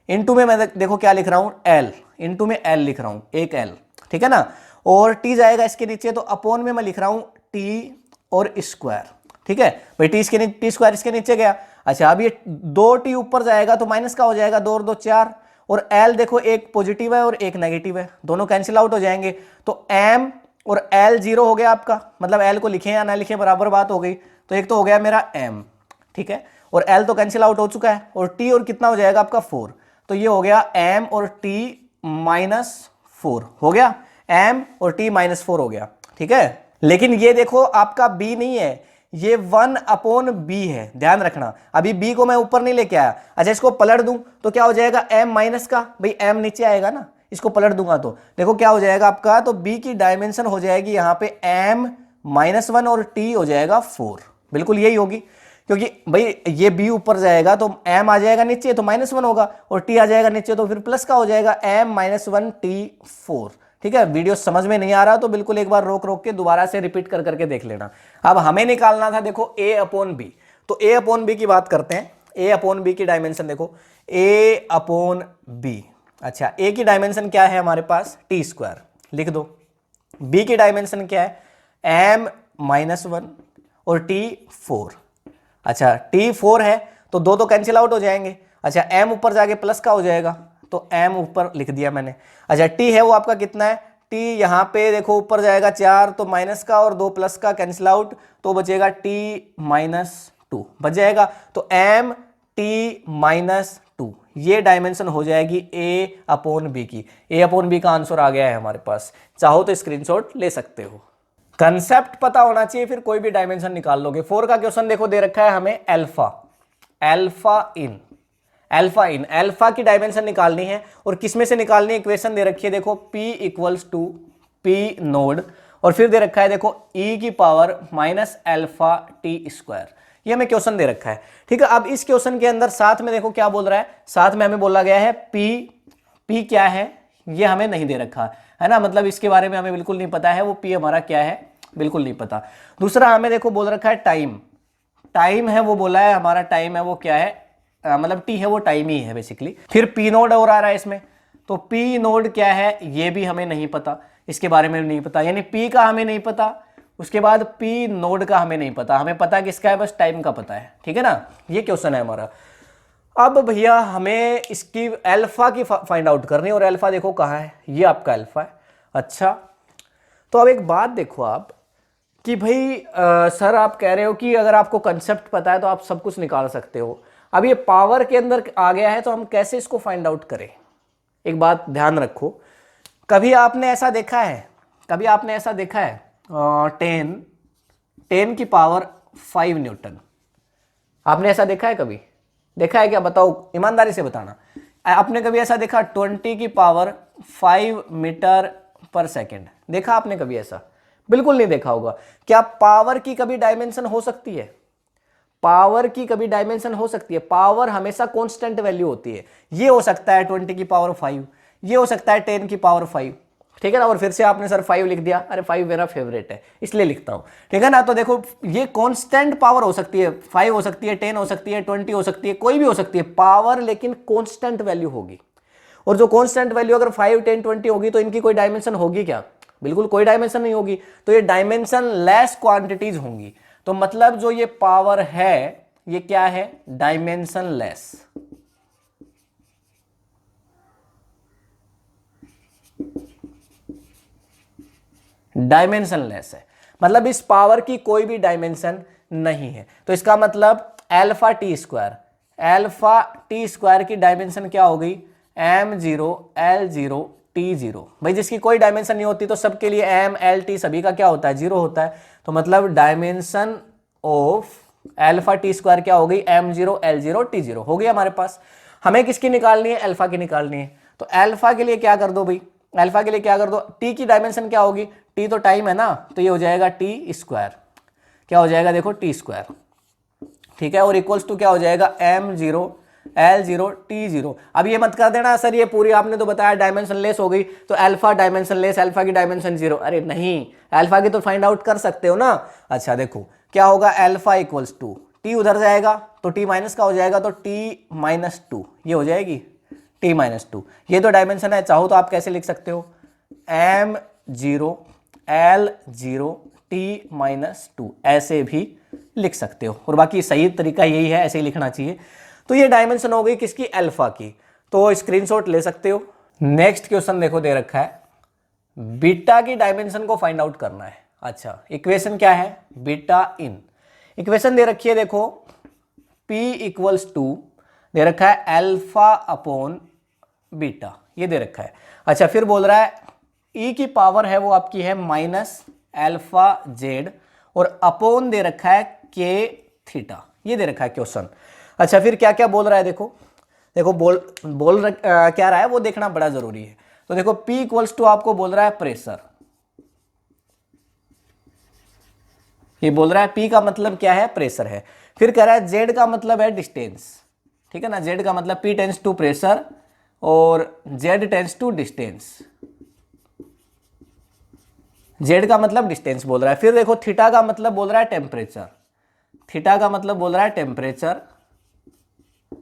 Speaker 1: इंटू में मैं देखो क्या लिख रहा हूं, एल, इंटू में एल लिख रहा हूं, एक एल, ठीक है ना, और टी जाएगा इसके नीचे, तो अपॉन में मैं लिख रहा हूं टी और स्क्वायर, ठीक है भाई, टी स्क्वायर इसके नीचे गया। अच्छा अब ये 2t ऊपर जाएगा तो माइनस का हो जाएगा, 2 और 2 4, और l देखो एक पॉजिटिव है और एक नेगेटिव है, दोनों कैंसिल आउट हो जाएंगे, तो m और l जीरो हो गया आपका, मतलब l को लिखें या ना लिखें बराबर बात हो गई, तो एक तो हो गया मेरा m, ठीक है, और l तो कैंसिल आउट हो चुका है, और t और कितना हो जाएगा आपका 4, तो ये हो गया m और t माइनस 4 हो गया, m और t माइनस 4 हो गया, ठीक है। लेकिन ये देखो आपका b नहीं है, ये 1 अपॉन बी है, ध्यान रखना, अभी b को मैं ऊपर नहीं लेके आया। अच्छा इसको पलट दूं तो क्या हो जाएगा, m माइनस का, भाई m नीचे आएगा ना, इसको पलट दूंगा तो देखो क्या हो जाएगा आपका, तो b की डायमेंशन हो जाएगी यहाँ पे m -1 और t हो जाएगा 4। बिल्कुल यही होगी, क्योंकि भाई ये b ऊपर जाएगा तो m आ जाएगा नीचे तो -1 होगा, और t आ जाएगा नीचे तो फिर प्लस का हो जाएगा m-1t4। ठीक है, वीडियो समझ में नहीं आ रहा तो बिल्कुल एक बार रोक रोक के दोबारा से रिपीट कर करके देख लेना। अब हमें निकालना था देखो a/b, तो a/b की बात करते हैं। a/b की डायमेंशन देखो, a/b। अच्छा, a की डायमेंशन क्या है हमारे पास, t², लिख दो। b की डायमेंशन क्या है, m-1 और t 4। अच्छा, t 4 है तो दो तो कैंसिल आउट हो जाएंगे। अच्छा, m ऊपर जाके प्लस का हो जाएगा तो m ऊपर लिख दिया मैंने। अच्छा, t है वो आपका कितना है, t यहाँ पे देखो ऊपर जाएगा 4 तो माइनस का और 2 प्लस का कैंसिल आउट तो बचेगा t-2 बच जाएगा। तो m-t-2 ये डायमेंशन हो जाएगी a/b की। a/b का आंसर आ गया है हमारे पास, चाहो तो स्क्रीनशॉट ले सकते हो। कंसेप्ट पता होना चाहिए, फिर कोई भी डायमेंशन निकाल लोगे। 4 का क्वेश्चन देखो दे रखा है हमें अल्फा की डायमेंशन निकालनी है, और किस में से निकालनी है, इक्वेशन दे रखी है देखो p = p नोड, और फिर दे रखा है देखो e⁻⁻t²। ये हमें क्वेश्चन दे रखा है। ठीक है, अब इस क्वेश्चन के अंदर साथ में देखो क्या बोल रहा है, साथ में हमें बोला गया है p क्या है ये हमें नहीं दे रखा है ना, मतलब इसके बारे में हमें बिल्कुल नहीं पता है वो p हमारा क्या है, बिल्कुल नहीं पता। दूसरा हमें देखो बोल रखा है टाइम है, वो बोला है हमारा टाइम है वो क्या है, मतलब t है वो टाइम ही है बेसिकली। फिर p नोड और आ रहा है इसमें, तो p नोड क्या है ये भी हमें नहीं पता, इसके बारे में नहीं पता, यानी p का हमें नहीं पता, उसके बाद p नोड का हमें नहीं पता, हमें पता किसका है, बस टाइम का पता है। ठीक है ना, ये क्वेश्चन है हमारा। अब भैया हमें इसकी अल्फा की फाइंड आउट करनी है, और अल्फा देखो कहाँ है, ये आपका अल्फा है। अच्छा, तो अब एक बात देखो आप कि भाई सर आप कह रहे हो कि अगर आपको कंसेप्ट पता है तो आप सब कुछ निकाल सकते हो। अब ये पावर के अंदर आ गया है तो हम कैसे इसको फाइंड आउट करें। एक बात ध्यान रखो, कभी आपने ऐसा देखा है 10 की पावर 5 न्यूटन, आपने ऐसा देखा है, कभी देखा है क्या, बताओ ईमानदारी से बताना। आपने कभी ऐसा देखा 20 की पावर 5 मीटर पर सेकेंड, देखा आपने कभी ऐसा, बिल्कुल नहीं देखा होगा। क्या पावर की कभी डायमेंशन हो सकती है, पावर की कभी डायमेंशन हो सकती है, पावर हमेशा कांस्टेंट वैल्यू होती है। ये हो सकता है 20 की पावर 5, ये हो सकता है 10 की पावर 5, ठीक है ना, और फिर से आपने सर 5 लिख दिया, अरे 5 मेरा फेवरेट है इसलिए लिखता हूं, ठीक है ना। तो देखो ये कांस्टेंट पावर हो सकती है, 5 हो सकती है, 10 हो सकती है, 20 हो सकती है, कोई भी हो सकती है पावर, लेकिन कांस्टेंट वैल्यू होगी। और जो कांस्टेंट वैल्यू अगर 5, 10, 20 होगी तो इनकी कोई डायमेंशन होगी क्या, बिल्कुल कोई डायमेंशन नहीं होगी। तो ये डायमेंशन लेस क्वांटिटीज होंगी, तो मतलब जो ये पावर है ये क्या है, डायमेंशन लेस। डायमेंशन लेस है, मतलब इस पावर की कोई भी डायमेंशन नहीं है। तो इसका मतलब अल्फा टी स्क्वायर की डायमेंशन क्या हो गई, m0 l0 t0। भाई जिसकी कोई डायमेंशन नहीं होती तो सबके लिए m l t सभी का क्या होता है, 0 होता है। तो मतलब dimension of alpha T square क्या हो गई, m0 l0 t0 हो गई हमारे पास। हमें किसकी निकालनी है, अल्फा की निकालनी है। तो अल्फा के लिए क्या कर दो भाई, अल्फा के लिए क्या कर दो, टी की डायमेंशन क्या होगी, टी तो टाइम है ना, तो ये हो जाएगा टी स्क्वायर, क्या हो जाएगा देखो टी स्क्वायर, ठीक है, और इक्वल्स टू क्या हो जाएगा m0 l0 t0। अब ये मत कर देना सर ये पूरी आपने तो बताया डायमेंशन लेस हो गई तो अल्फा डायमेंशन लेस, अल्फा की डायमेंशन 0, अरे नहीं, अल्फा की तो फाइंड आउट कर सकते हो ना। अच्छा देखो क्या होगा, अल्फा इक्वल्स टू टी उधर जाएगा तो टी माइनस का हो जाएगा, तो t-2 ये हो जाएगी t-2। ये तो डायमेंशन है, चाहो तो आप कैसे लिख सकते हो, m0 l0 t-2 ऐसे भी लिख सकते हो, और बाकी सही तरीका यही है, ऐसे ही लिखना चाहिए। तो ये डायमेंशन हो गई किसकी, अल्फा की, तो स्क्रीनशॉट ले सकते हो। नेक्स्ट क्वेश्चन देखो दे रखा है, बीटा की डायमेंशन को फाइंड आउट करना है। अच्छा इक्वेशन क्या है, बीटा इन इक्वेशन दे रखी है देखो, p = दे रखा है अल्फा अपॉन बीटा, ये दे रखा है। अच्छा फिर बोल रहा है e की पावर है वो आपकी है -α/z, और अपॉन दे रखा है k थीटा, ये दे रखा है क्वेश्चन। अच्छा फिर क्या क्या बोल रहा है, देखो क्या रहा है वो देखना बड़ा जरूरी है। तो देखो p = आपको बोल रहा है प्रेशर, ये बोल रहा है P का मतलब क्या है, प्रेशर है। फिर कह रहा है Z का मतलब है डिस्टेंस, ठीक है ना, Z का मतलब P टेंस टू प्रेशर और Z tends to distance, Z का मतलब डिस्टेंस बोल रहा है। फिर देखो थीटा का मतलब बोल रहा है टेम्परेचर, थीटा का मतलब बोल रहा है टेम्परेचर,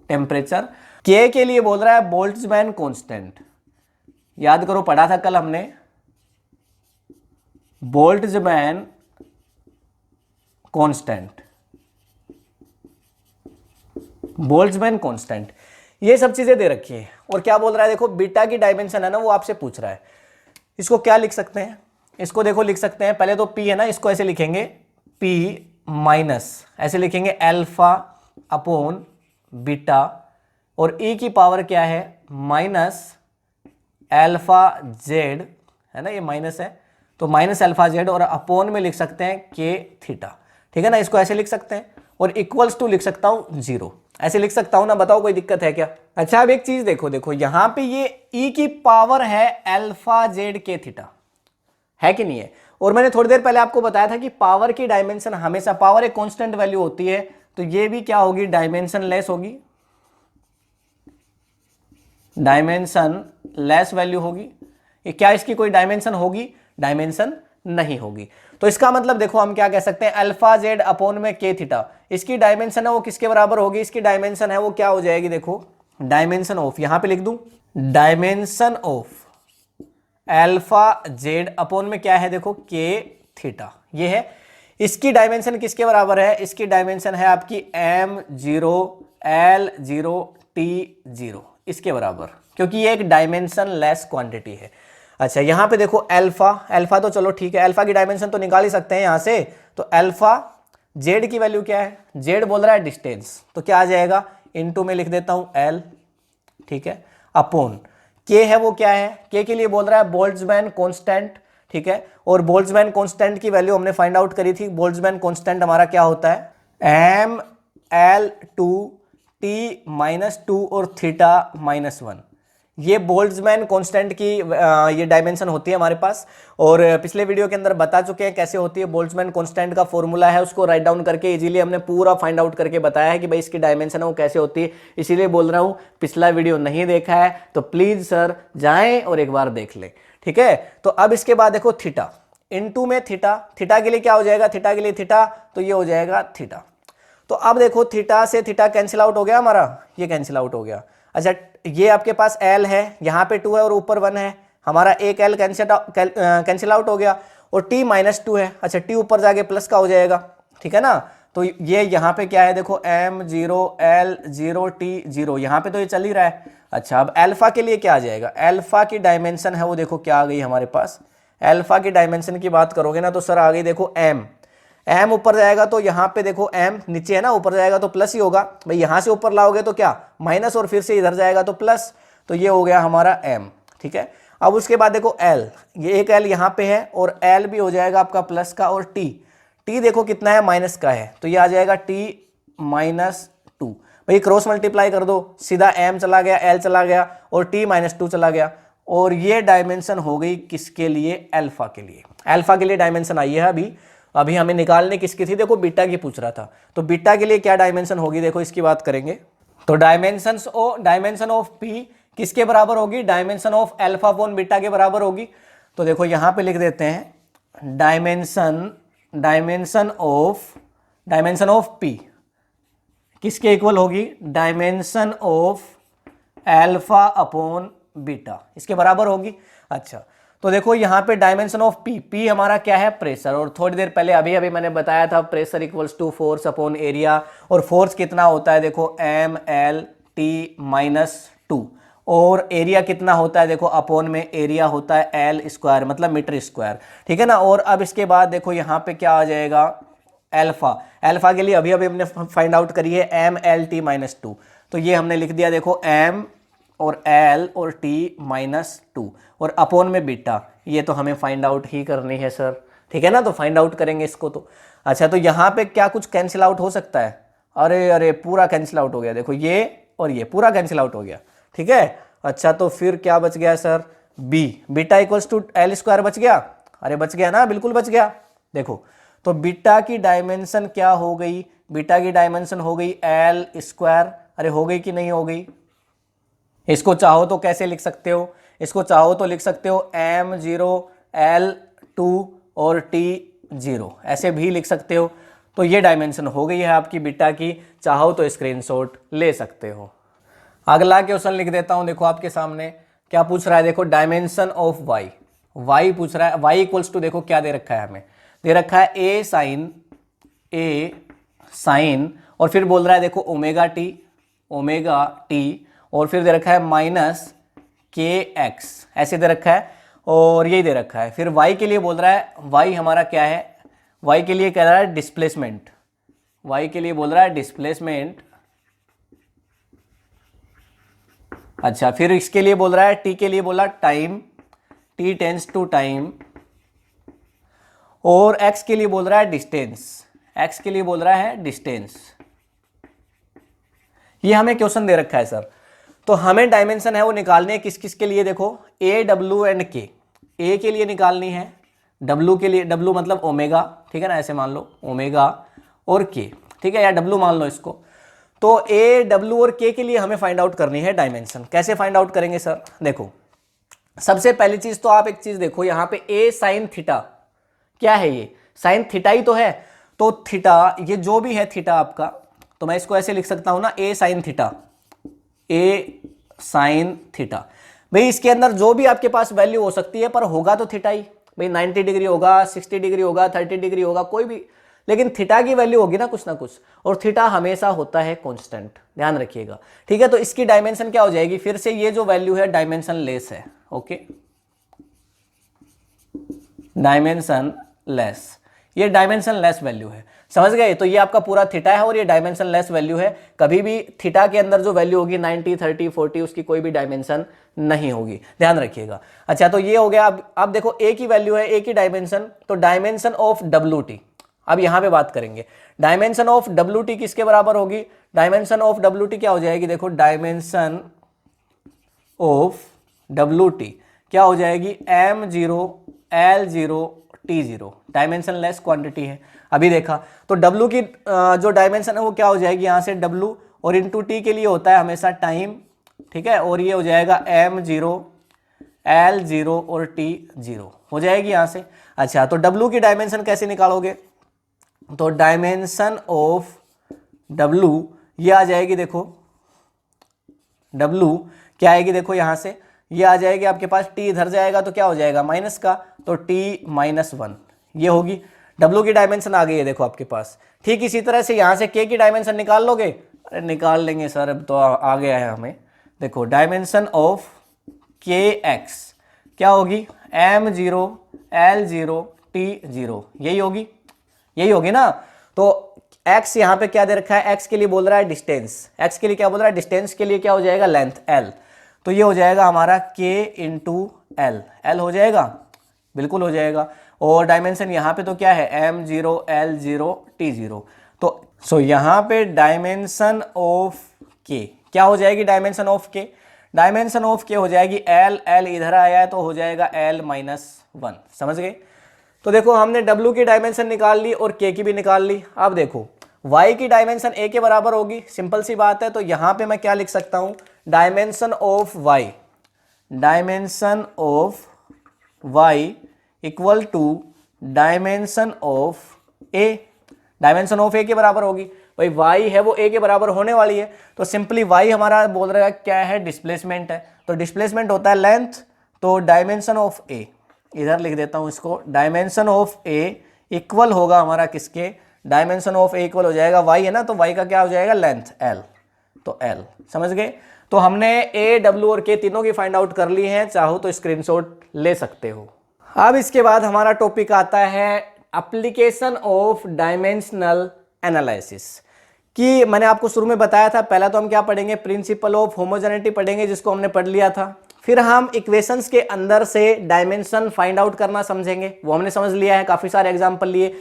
Speaker 1: टेम्परेचर। K के लिए बोल रहा है बोल्ट्जमैन कांस्टेंट, याद करो पढ़ा था कल हमने, बोल्ट्जमैन कांस्टेंट, बोल्ट्जमैन कांस्टेंट, ये सब चीजें दे रखी है। और क्या बोल रहा है देखो, बीटा की डायमेंशन है ना वो आपसे पूछ रहा है। इसको क्या लिख सकते हैं, इसको देखो लिख सकते हैं, पहले तो P है ना, इसको ऐसे लिखेंगे P माइनस, ऐसे लिखेंगे अल्फा अपॉन बीटा, और E की पावर क्या है माइनस अल्फा जेड, है ना, ये माइनस है तो माइनस अल्फा जेड, और अपोन में लिख सकते हैं के थीटा, ठीक है ना, इसको ऐसे लिख सकते हैं। और इक्वल्स टू लिख सकता हूं 0, ऐसे लिख सकता हूं ना, बताओ कोई दिक्कत है क्या। अच्छा अब एक चीज देखो, देखो यहां पे ये E की पावर है अल्फा जेड के थीटा, है कि नहीं है। और मैंने थोड़ी देर पहले आपको बताया था कि पावर की डायमेंशन हमेशा, पावर एक कांस्टेंट वैल्यू होती है, तो ये भी क्या होगी, डायमेंशन लेस होगी, डायमेंशन लेस वैल्यू होगी। ये क्या इसकी कोई डायमेंशन होगी, डायमेंशन नहीं होगी। तो इसका मतलब देखो हम क्या कह सकते हैं, अल्फा जेड अपोन में के थीटा, इसकी डायमेंशन है वो किसके बराबर होगी, इसकी डायमेंशन है वो क्या हो जाएगी, देखो डायमेंशन ऑफ, यहां पे लिख दूं dimension of alpha Z upon में क्या है, देखो के थीटा, ये है। इसकी डायमेंशन किसके बराबर है, इसकी डायमेंशन है आपकी m0 l0 t0, इसके बराबर, क्योंकि ये एक डायमेंशन लेस क्वांटिटी है। अच्छा यहां पे देखो अल्फा, अल्फा तो चलो ठीक है, अल्फा की डायमेंशन तो निकाल ही सकते हैं यहां से, तो अल्फा जेड की वैल्यू क्या है, जेड बोल रहा है डिस्टेंस, तो क्या आ जाएगा, इनटू में लिख देता हूं l, ठीक है, अपोन के है वो क्या है, के के लिए बोल रहा है बोल्ट्जमैन कांस्टेंट, ठीक है। और बोल्ट्जमैन कांस्टेंट की वैल्यू हमने फाइंड आउट करी थी, बोल्ट्जमैन कांस्टेंट हमारा क्या होता है ml2 t-2 और थीटा -1, ये बोल्ट्जमैन कांस्टेंट की ये डायमेंशन होती है हमारे पास। और पिछले वीडियो के अंदर बता चुके हैं कैसे होती है, बोल्ट्जमैन कांस्टेंट का फॉर्मूला है, उसको राइट डाउन करके इजीली हमने पूरा फाइंड आउट करके बताया है कि भाई इसकी डायमेंशन है वो कैसे होती है। इसीलिए बोल रहा हूँ, पिछला वीडियो नहीं देखा है तो प्लीज सर जाएं और एक बार देख ले, ठीक है। तो अब इसके बाद देखो थीटा, इनटू में थीटा, थीटा के लिए क्या हो जाएगा, थीटा के लिए थीटा, तो ये हो जाएगा थीटा। तो अब देखो थीटा से थीटा कैंसिल आउट हो गया हमारा, ये कैंसिल आउट हो गया। अच्छा ये आपके पास L है, यहाँ पे 2 है और ऊपर 1 है, हमारा एक L कैंसिल आउट हो गया, और T -2 है। अच्छा T ऊपर जाके प्लस का हो जाएगा, ठीक है ना। तो ये यहाँ पे क्या है, देखो m0 l0 t0, यहाँ पे तो ये चल ही रहा है। अच्छा अब अल्फा के लिए क्या आ जाएगा, अल्फा की डायमेंशन है वो देखो क्या आ गई हमारे पास, अल्फा की डायमेंशन की बात करोगे ना तो सर आ गई देखो m ऊपर जाएगा तो यहाँ पे देखो m नीचे है ना, ऊपर जाएगा तो प्लस ही होगा भाई, यहां से ऊपर लाओगे तो क्या माइनस, और फिर से इधर जाएगा तो प्लस, तो ये हो गया हमारा m, ठीक है। अब उसके बाद देखो l, ये एक l यहाँ पे है और l भी हो जाएगा आपका प्लस का, और t देखो कितना है, माइनस का है, तो ये आ जाएगा t -2, भाई क्रॉस मल्टीप्लाई कर दो, सीधा m चला गया, l चला गया और t -2 चला गया, और ये डायमेंशन हो गई किसके लिए, अल्फा के लिए। अल्फा के लिए डायमेंशन आई है अभी हमें निकालने किसकी थी, देखो बीटा की पूछ रहा था, तो बीटा के लिए क्या डायमेंशन होगी, देखो इसकी बात करेंगे। तो डायमेंशन ऑफ पी किसके बराबर होगी, dimension of alpha upon beta के बराबर होगी। तो देखो यहां पे लिख देते हैं डायमेंशन ऑफ पी किसके इक्वल होगी, dimension of alpha upon beta, इसके बराबर होगी। अच्छा तो देखो यहाँ पे डायमेंशन ऑफ पी हमारा क्या है, प्रेशर, और थोड़ी देर पहले अभी मैंने बताया था pressure equals to force upon area, और फोर्स कितना होता है देखो ml-t-2, और एरिया कितना होता है देखो अपॉन में एरिया होता है l² मतलब मीटर स्क्वायर, ठीक है ना। और अब इसके बाद देखो यहाँ पे क्या आ जाएगा, अल्फा के लिए अभी हमने फाइंड आउट करी है ml-t-2, तो ये हमने लिख दिया देखो m और L और T -2 और अपोन में बीटा, ये तो हमें फाइंड आउट ही करनी है सर, ठीक है ना, तो फाइंड आउट करेंगे इसको तो। अच्छा तो यहाँ पे क्या कुछ कैंसिल आउट हो सकता है, अरे पूरा कैंसिल आउट हो गया, देखो ये और ये पूरा कैंसिल आउट हो गया, ठीक है। अच्छा तो फिर क्या बच गया sir, beta equals to L² बच गया, अरे बच गया ना, बिल्कुल बच गया। देखो तो बीटा की डायमेंशन क्या हो गई, बीटा की डायमेंशन हो गई एल स्क्वायर। अरे हो गई कि नहीं हो गई? इसको चाहो तो कैसे लिख सकते हो, इसको चाहो तो लिख सकते हो m0 L2 और T0, ऐसे भी लिख सकते हो। तो ये डायमेंशन हो गई है आपकी बीटा की, चाहो तो स्क्रीनशॉट ले सकते हो। अगला क्वेश्चन लिख देता हूं, देखो आपके सामने क्या पूछ रहा है, देखो डायमेंशन ऑफ y, y पूछ रहा है। y इक्वल्स टू देखो क्या दे रखा है, हमें दे रखा है a साइन और फिर बोल रहा है देखो ओमेगा टी और फिर दे रखा है माइनस के एक्स, ऐसे दे रखा है और यही दे रखा है। फिर y के लिए बोल रहा है, y हमारा क्या है, y के लिए कह रहा है डिस्प्लेसमेंट, y के लिए बोल रहा है डिस्प्लेसमेंट। अच्छा, फिर इसके लिए बोल रहा है, t के लिए बोला time, t tends to time, और x के लिए बोल रहा है डिस्टेंस, x के लिए बोल रहा है डिस्टेंस। ये हमें क्वेश्चन दे रखा है सर, तो हमें डायमेंशन है वो निकालनी है किस किस के लिए, देखो a w and k, a के लिए निकालनी है, w के लिए, w मतलब ओमेगा, ठीक है ना, ऐसे मान लो ओमेगा और k, ठीक है, या w मान लो इसको। तो a w और k के लिए हमें फाइंड आउट करनी है डायमेंशन। कैसे फाइंड आउट करेंगे सर, देखो सबसे पहली चीज तो आप एक चीज देखो, यहाँ पे a साइन थीटा क्या है, ये साइन थीटा ही तो है। तो थीटा, ये जो भी है थीटा आपका, तो मैं इसको ऐसे लिख सकता हूं ना, a sine theta, a sine theta. भाई इसके अंदर जो भी आपके पास वैल्यू हो सकती है, पर होगा तो थीटा ही, भाई 90 डिग्री होगा, 60 डिग्री होगा, 30 डिग्री होगा, कोई भी, लेकिन थीटा की वैल्यू होगी ना कुछ ना कुछ, और थीटा हमेशा होता है कांस्टेंट, ध्यान रखिएगा, ठीक है। तो इसकी डायमेंशन क्या हो जाएगी, फिर से ये जो वैल्यू है डायमेंशन लेस है, ओके, डायमेंशन लेस, ये डायमेंशन लेस वैल्यू है, समझ गए। तो ये आपका पूरा थीटा है और ये डायमेंशन लेस वैल्यू है। कभी भी थीटा के अंदर जो वैल्यू होगी 90, 30, 40, उसकी कोई भी डायमेंशन नहीं होगी, ध्यान रखिएगा। अच्छा, तो ये हो गया। अब देखो a की वैल्यू है, a की डायमेंशन, तो डायमेंशन ऑफ WT, अब यहां पे बात करेंगे डायमेंशन ऑफ WT किसके बराबर होगी, डायमेंशन ऑफ WT क्या हो जाएगी, देखो डायमेंशन ऑफ WT क्या हो जाएगी, m0 L0 T0, dimension less quantity है। अभी देखा तो W की जो डायमेंशन है वो क्या हो जाएगी, यहां से W और इंटू T के लिए होता है हमेशा टाइम, ठीक है, और ये हो जाएगा m0 L0 और T0 हो जाएगी यहां से। अच्छा, तो W की डायमेंशन कैसे निकालोगे, तो डायमेंशन ऑफ W ये आ जाएगी, देखो W क्या आएगी, देखो यहां से ये आ जाएगी आपके पास, T इधर जाएगा तो क्या हो जाएगा माइनस का, तो T-1 ये होगी। W की डायमेंशन आ गई है देखो आपके पास। ठीक इसी तरह से यहां से K की डायमेंशन निकाल लोगे, अरे निकाल लेंगे सर, अब तो आ गया है हमें। देखो डायमेंशन ऑफ KX क्या होगी, M0 L0 T0, यही होगी ना। तो x यहाँ पे क्या दे रखा है, x के लिए बोल रहा है डिस्टेंस, x के लिए क्या बोल रहा है, डिस्टेंस के लिए क्या हो जाएगा, लेंथ L, तो ये हो जाएगा हमारा K इंटू L हो जाएगा, बिल्कुल हो जाएगा। और डायमेंशन यहाँ पे तो क्या है, M0 L0 T0, तो यहाँ पे डायमेंशन ऑफ K क्या हो जाएगी, dimension of K, dimension of K हो जाएगी L इधर आया है तो हो जाएगा L-1, समझ गए। तो देखो हमने W की डायमेंशन निकाल ली और K की भी निकाल ली। अब देखो Y की डायमेंशन A के बराबर होगी, सिंपल सी बात है। तो यहाँ पे मैं क्या लिख सकता हूँ, dimension of Y equal to dimension of A, dimension of A के बराबर होगी। भाई Y है वो A के बराबर होने वाली है, तो सिंपली Y हमारा बोल रहा है क्या है, डिस्प्लेसमेंट है, तो डिस्प्लेसमेंट होता है लेंथ, तो डायमेंशन ऑफ A इधर लिख देता हूं इसको, डायमेंशन ऑफ A इक्वल होगा हमारा किसके, डायमेंशन ऑफ A इक्वल हो जाएगा Y है ना, तो Y का क्या हो जाएगा, लेंथ L, तो L, समझ गए। तो हमने A, W और K तीनों की फाइंड आउट कर ली है, चाहो तो स्क्रीनशॉट ले सकते हो। अब इसके बाद हमारा टॉपिक आता है एप्लीकेशन ऑफ डायमेंशनल एनालिसिस, कि मैंने आपको शुरू में बताया था, पहला तो हम क्या पढ़ेंगे, प्रिंसिपल ऑफ होमोजेनिटी पढ़ेंगे, जिसको हमने पढ़ लिया था। फिर हम इक्वेशंस के अंदर से डायमेंशन फाइंड आउट करना समझेंगे, वो हमने समझ लिया है, काफी सारे एग्जांपल लिए।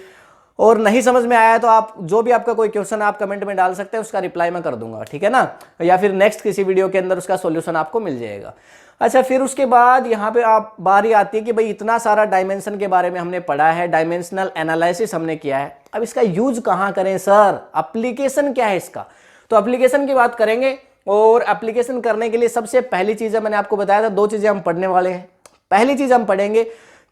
Speaker 1: और नहीं समझ में आया तो आप जो भी आपका कोई क्वेश्चन आप कमेंट में डाल सकते हैं, उसका रिप्लाई मैं कर दूंगा, ठीक है ना, या फिर नेक्स्ट किसी वीडियो के अंदर उसका सॉल्यूशन आपको मिल जाएगा। अच्छा, फिर उसके बाद यहाँ पे आप बारी आती है कि भाई इतना सारा डायमेंशन के बारे में हमने पढ़ा है, डायमेंशनल एनालिसिस हमने किया है, अब इसका यूज कहाँ करें सर, एप्लीकेशन क्या है इसका। तो एप्लीकेशन की बात करेंगे, और एप्लीकेशन करने के लिए सबसे पहली चीज है, मैंने आपको बताया था 2 चीजें हम पढ़ने वाले हैं। पहली चीज हम पढ़ेंगे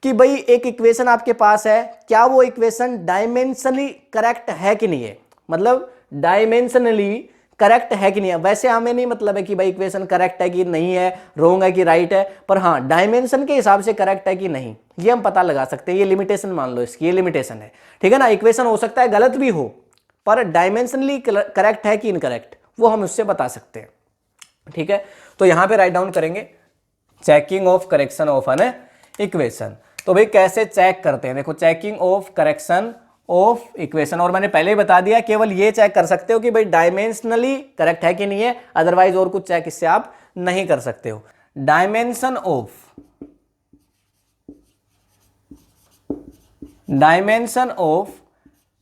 Speaker 1: कि भाई एक इक्वेशन आपके पास है, क्या वो इक्वेशन डायमेंशनली करेक्ट है कि नहीं है, मतलब डायमेंशनली करेक्ट है कि नहीं है। वैसे हमें नहीं मतलब है कि भाई इक्वेशन करेक्ट है कि नहीं है, रोंग है कि राइट है, पर हाँ डायमेंशन के हिसाब से करेक्ट है कि नहीं ये हम पता लगा सकते हैं। ये लिमिटेशन मान लो इसकी, ये लिमिटेशन है, ठीक है ना। इक्वेशन हो सकता है गलत भी हो, पर डायमेंशनली करेक्ट है कि इनकरेक्ट वो हम उससे बता सकते हैं, ठीक है। तो यहां पे राइट डाउन करेंगे checking of correction of an equation. तो भाई कैसे चेक करते हैं, देखो checking of correction of equation, और मैंने पहले ही बता दिया केवल ये चेक कर सकते हो कि भाई डायमेंशनली करेक्ट है कि नहीं है, अदरवाइज और कुछ चेक इससे आप नहीं कर सकते हो। Dimension of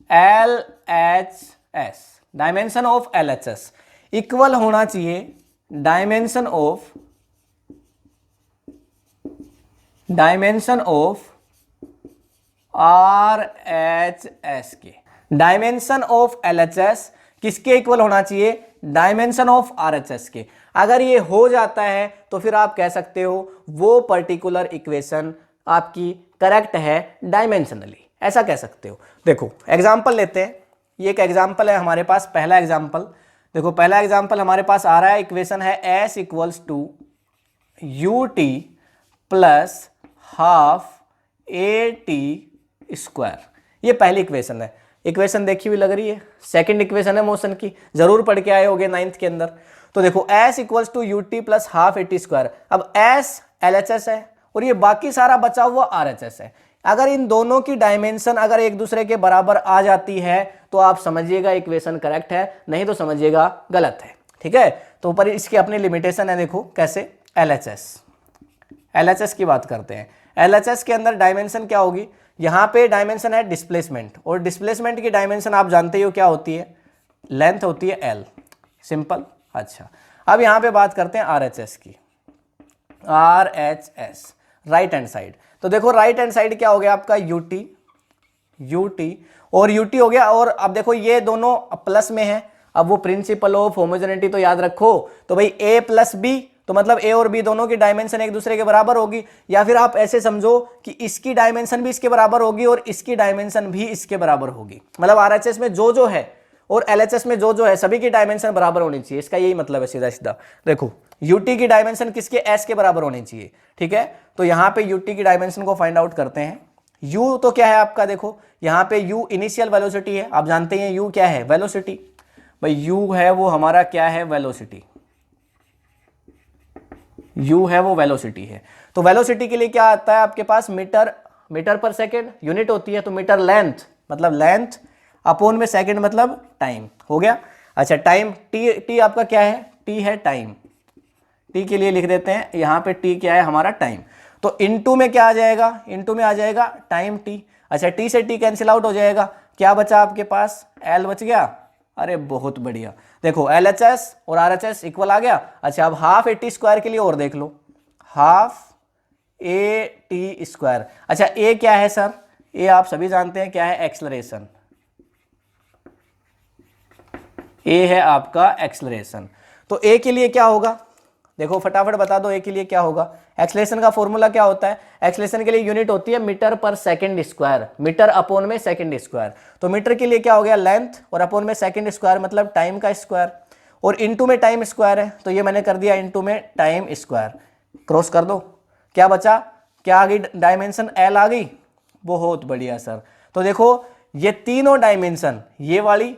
Speaker 1: LHS, dimension of LHS equal होना चाहिए डायमेंशन ऑफ RHS के। डायमेंशन ऑफ LHS किसके इक्वल होना चाहिए, डायमेंशन ऑफ RHS के। अगर ये हो जाता है तो फिर आप कह सकते हो वो पर्टिकुलर इक्वेशन आपकी करेक्ट है डायमेंशनली, ऐसा कह सकते हो। देखो एग्जांपल लेते हैं, ये एक एग्जांपल है हमारे पास, पहला एग्जांपल देखो, पहला एग्जांपल हमारे पास आ रहा है, इक्वेशन है S equals to UT plus half AT square. ये पहली इक्वेशन है, इक्वेशन देखी हुई लग रही है। सेकंड इक्वेशन है मोशन की, जरूर पढ़ के आए होगे 9th के अंदर। तो देखो S equals to UT plus half AT square. अब S LHS है और ये बाकी सारा बचा हुआ RHS है। अगर इन दोनों की डायमेंशन अगर एक दूसरे के बराबर आ जाती है तो आप समझिएगा इक्वेशन करेक्ट है, नहीं तो समझिएगा गलत है, ठीक है। तो ऊपर इसकी अपनी लिमिटेशन है, देखो कैसे। LHS की बात करते हैं। LHS के अंदर डायमेंशन क्या होगी, यहां पे डायमेंशन है डिस्प्लेसमेंट, और डिस्प्लेसमेंट की डायमेंशन आप जानते ही हो क्या होती है, लेंथ होती है L, सिंपल। अच्छा, अब यहां पे बात करते हैं RHS की। RHS राइट हैंड साइड, तो देखो राइट हैंड साइड क्या हो गया आपका UT और UT हो गया। और अब देखो ये दोनों प्लस में है, अब वो प्रिंसिपल ऑफ होमोजेनिटी तो याद रखो। तो भाई A प्लस B, तो मतलब A और B दोनों की डायमेंशन एक दूसरे के बराबर होगी, या फिर आप ऐसे समझो कि इसकी डायमेंशन भी इसके बराबर होगी और इसकी डायमेंशन भी इसके बराबर होगी। मतलब RHS में जो है और LHS में जो है सभी की डायमेंशन बराबर होनी चाहिए, इसका यही मतलब है सीधा सीधा। देखो UT की डायमेंशन किसके, S के बराबर होनी चाहिए, ठीक है। तो यहां पे UT की डायमेंशन को फाइंड आउट करते हैं। U तो क्या है आपका, देखो यहां पे U इनिशियल वेलोसिटी है, आप जानते हैं U क्या है, वेलोसिटी। भाई U है वो हमारा क्या है, वेलोसिटी। U है वो वेलोसिटी है। तो वेलोसिटी के लिए क्या आता है आपके पास, मीटर पर सेकेंड यूनिट होती है, तो मीटर लेंथ मतलब लेंथ अपॉन में सेकेंड मतलब टाइम, हो गया। अच्छा टाइम टी आपका क्या है, टी है टाइम, टी के लिए लिख देते हैं यहाँ पे टी क्या है हमारा टाइम। तो इनटू में क्या आ जाएगा, इनटू में आ जाएगा टाइम टी। अच्छा टी से टी कैंसिल आउट हो जाएगा, क्या बचा आपके पास, एल बच गया। अरे बहुत बढ़िया, देखो LHS और RHS इक्वल आ गया। अच्छा अब हाफ AT स्क्वायर के लिए और देख लो, हाफ AT स्क्वायर। अच्छा ए क्या है सर, ए आप सभी जानते हैं क्या है, एक्सलरेशन। ए है आपका एक्सलरेशन। तो ए के लिए क्या होगा, देखो फटाफट बता दो ए के लिए क्या होगा। एक्सलेशन का फॉर्मूला क्या होता है, एक्सलेशन के लिए यूनिट होती है मीटर पर सेकंड स्क्वायर, मीटर अपॉन में सेकंड स्क्वायर। तो मीटर के लिए क्या हो गया, लेंथ, और अपॉन में सेकंड स्क्वायर मतलब टाइम का स्क्वायर, और इनटू में टाइम स्क्वायर है, तो ये मैंने कर दिया इनटू में टाइम स्क्वायर। क्रॉस कर दो, क्या बचा, क्या आ गई डायमेंशन, एल आ गई। बहुत बढ़िया सर। तो देखो ये तीनों डायमेंशन, ये वाली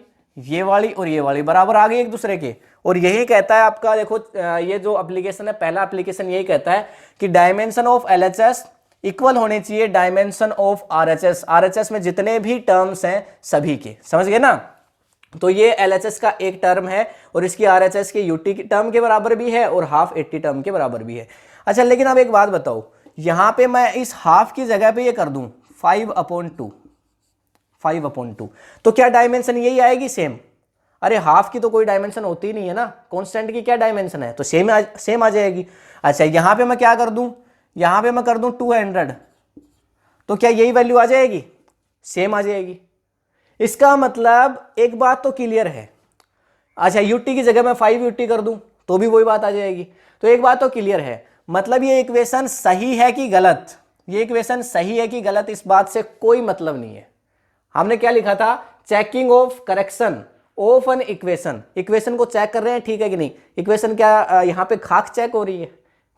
Speaker 1: और ये वाली बराबर आ गई एक दूसरे के। और यही कहता है आपका, देखो ये जो एप्लीकेशन है, पहला एप्लीकेशन यही कहता है कि डायमेंशन ऑफ LHS इक्वल होने चाहिए डायमेंशन ऑफ RHS। RHS में जितने भी टर्म्स हैं सभी के, समझ गए ना। तो ये LHS का एक टर्म है और इसकी RHS के UT की टर्म के बराबर भी है और हाफ AT टर्म के बराबर भी है। अच्छा लेकिन अब एक बात बताओ, यहां पे मैं इस हाफ की जगह पे ये कर दूं 5/2, 5/2। तो क्या डायमेंशन यही आएगी सेम? अरे हाफ की तो कोई डायमेंशन होती ही नहीं है ना, कांस्टेंट की क्या डायमेंशन है, तो सेम आ जाएगी। अच्छा यहाँ पे मैं क्या कर दूं, यहाँ पे मैं कर दूं 200, तो क्या यही वैल्यू आ जाएगी? सेम आ जाएगी। इसका मतलब एक बात तो क्लियर है। अच्छा यूटी की जगह मैं 5 UT कर दूं तो भी वही बात आ जाएगी। तो एक बात तो क्लियर है, मतलब ये इक्वेशन सही है कि गलत, ये इक्वेशन सही है कि गलत, इस बात से कोई मतलब नहीं है। हमने क्या लिखा था, checking of correction of an equation, equation को चेक कर रहे हैं ठीक है कि नहीं। इक्वेशन क्या यहाँ पे खाक चेक हो रही है?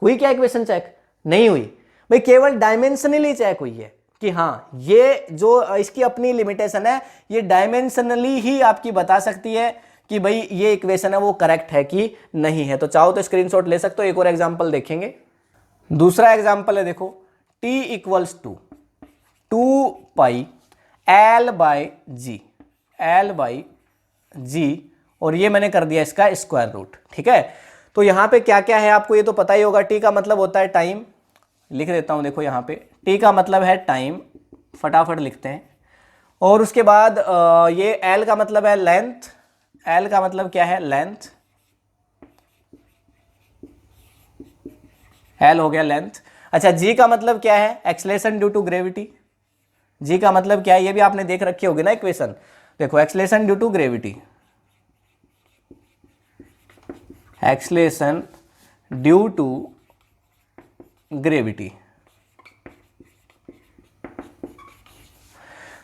Speaker 1: हुई क्या इक्वेशन चेक? नहीं हुई भाई, केवल डायमेंशनली चेक हुई है कि हाँ ये जो इसकी अपनी लिमिटेशन है, ये डायमेंशनली ही आपकी बता सकती है कि भाई ये इक्वेशन है वो करेक्ट है कि नहीं है। तो चाहो तो स्क्रीनशॉट ले सकते हो। एक और एग्जांपल देखेंगे। दूसरा एग्जांपल है देखो, t equals to 2 pi L/G, और ये मैंने कर दिया इसका स्क्वायर रूट। ठीक है, तो यहां पे क्या क्या है आपको ये तो पता ही होगा। t का मतलब होता है टाइम, लिख देता हूं देखो यहाँ पे, t का मतलब है टाइम, फटाफट लिखते हैं। और उसके बाद ये l का मतलब है लेंथ, l का मतलब क्या है? लेंथ, l हो गया लेंथ। अच्छा g का मतलब क्या है? Acceleration due to gravity. g का मतलब क्या है? ये भी आपने देख रखी होगी ना इक्वेशन, देखो acceleration due to gravity, acceleration due to gravity.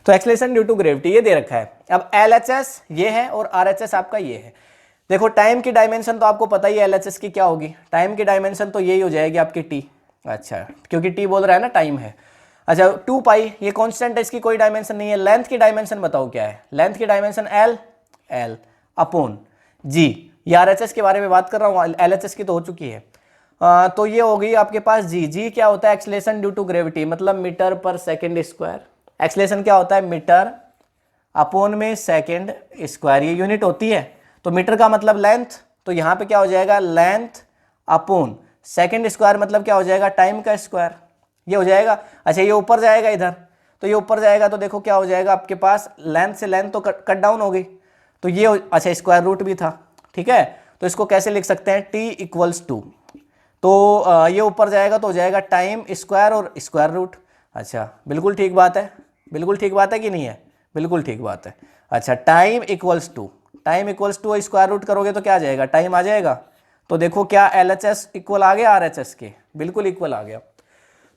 Speaker 1: तो एक्सेलरेशन ड्यू टू ग्रेविटी ये दे रखा है। अब LHS ये है और RHS आपका ये है। देखो टाइम की डायमेंशन तो आपको पता ही है LHS की क्या होगी, टाइम की डायमेंशन तो यही हो जाएगी आपकी t। अच्छा क्योंकि t बोल रहा है ना टाइम है। अच्छा 2 पाई ये कांस्टेंट है, इसकी कोई डायमेंशन नहीं है। लेंथ की डायमेंशन बताओ क्या है? लेंथ की डायमेंशन L अपॉन G। ये RHS के बारे में बात कर रहा हूँ, LHS की तो हो चुकी है। तो ये हो गई आपके पास G क्या होता है? एक्सेलरेशन ड्यू टू ग्रेविटी, मतलब मीटर पर सेकेंड स्क्वायर। एक्सेलरेशन क्या होता है? मीटर अपॉन में सेकेंड स्क्वायर, ये यूनिट होती है। तो मीटर का मतलब लेंथ, तो यहाँ पे क्या हो जाएगा? लेंथ अपॉन सेकेंड स्क्वायर, मतलब क्या हो जाएगा? टाइम का स्क्वायर, ये हो जाएगा। अच्छा ये ऊपर जाएगा इधर, तो ये ऊपर जाएगा तो देखो क्या हो जाएगा आपके पास, लेंथ से लेंथ तो कट डाउन हो गई, तो ये अच्छा स्क्वायर रूट भी था। ठीक है, तो इसको कैसे लिख सकते हैं? t इक्वल्स टू, तो ये ऊपर जाएगा तो हो जाएगा टाइम स्क्वायर और स्क्वायर रूट। अच्छा बिल्कुल ठीक बात है, बिल्कुल ठीक बात है कि नहीं है? बिल्कुल ठीक बात है। अच्छा time equals to square root करोगे तो क्या आ जाएगा? टाइम आ जाएगा। तो देखो क्या LHS इक्वल आ गया RHS के? बिल्कुल इक्वल आ गया।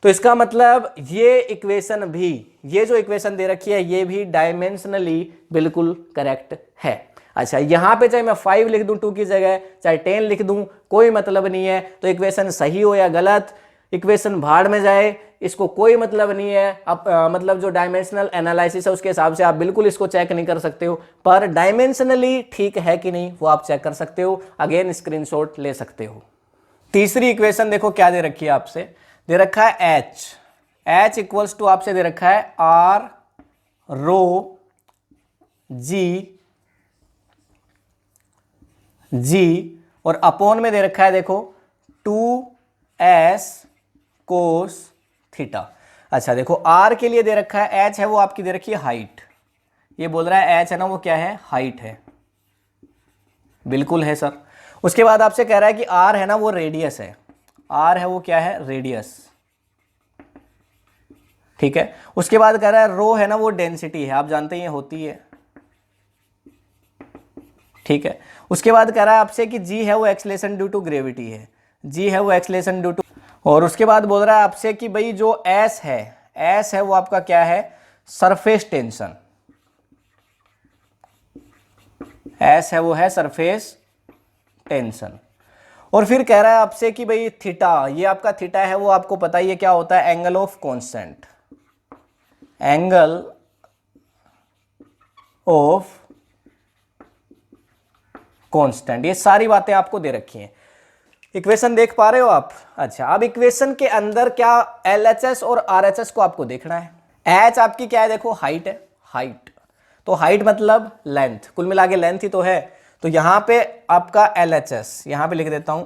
Speaker 1: तो इसका मतलब ये इक्वेशन भी, ये जो इक्वेशन दे रखी है ये भी डायमेंशनली बिल्कुल करेक्ट है। अच्छा यहाँ पे चाहे मैं 5 लिख दूं 2 की जगह, चाहे 10 लिख दूं, कोई मतलब नहीं है। तो इक्वेशन सही हो या गलत, इक्वेशन भाड़ में जाए, इसको कोई मतलब नहीं है। अब मतलब जो डायमेंशनल एनालिसिस है उसके हिसाब से आप बिल्कुल इसको चेक नहीं कर सकते हो, पर डायमेंशनली ठीक है कि नहीं वो आप चेक कर सकते हो। अगेन स्क्रीनशॉट ले सकते हो। तीसरी इक्वेशन देखो क्या दे रखी है आपसे, दे रखा है H इक्वल्स टू आपसे दे रखा है R रो G और अपॉन में दे रखा है देखो 2S कोस थीटा। अच्छा देखो R के लिए दे रखा है, H है वो आपकी दे रखी है हाइट, ये बोल रहा है H है ना वो क्या है? हाइट है। बिल्कुल है सर। उसके बाद आपसे कह रहा है कि R है ना वो रेडियस है, R है वो क्या है? रेडियस। ठीक है, उसके बाद कह रहा है रो है ना वो डेंसिटी है, आप जानते हैं होती है। ठीक है, उसके बाद कह रहा है आपसे कि G है वो एक्सेलरेशन ड्यू टू ग्रेविटी है, G है वो एक्सेलरेशन ड्यू टू, और उसके बाद बोल रहा है आपसे कि भाई जो S है वो आपका क्या है? Surface tension. S है वो है सरफेस टेंशन। और फिर कह रहा है आपसे कि भाई थीटा, ये आपका थीटा है वो आपको पता ही है क्या होता है? Angle of constant, angle of constant. ये सारी बातें आपको दे रखी हैं। इक्वेशन देख पा रहे हो आप? अच्छा अब इक्वेशन के अंदर क्या LHS और RHS को आपको देखना है। H आपकी क्या है? देखो हाइट है, हाइट, तो हाइट मतलब लेंथ, कुल मिला के लेंथ ही तो है। तो यहां पे आपका LHS, यहां पे लिख देता हूं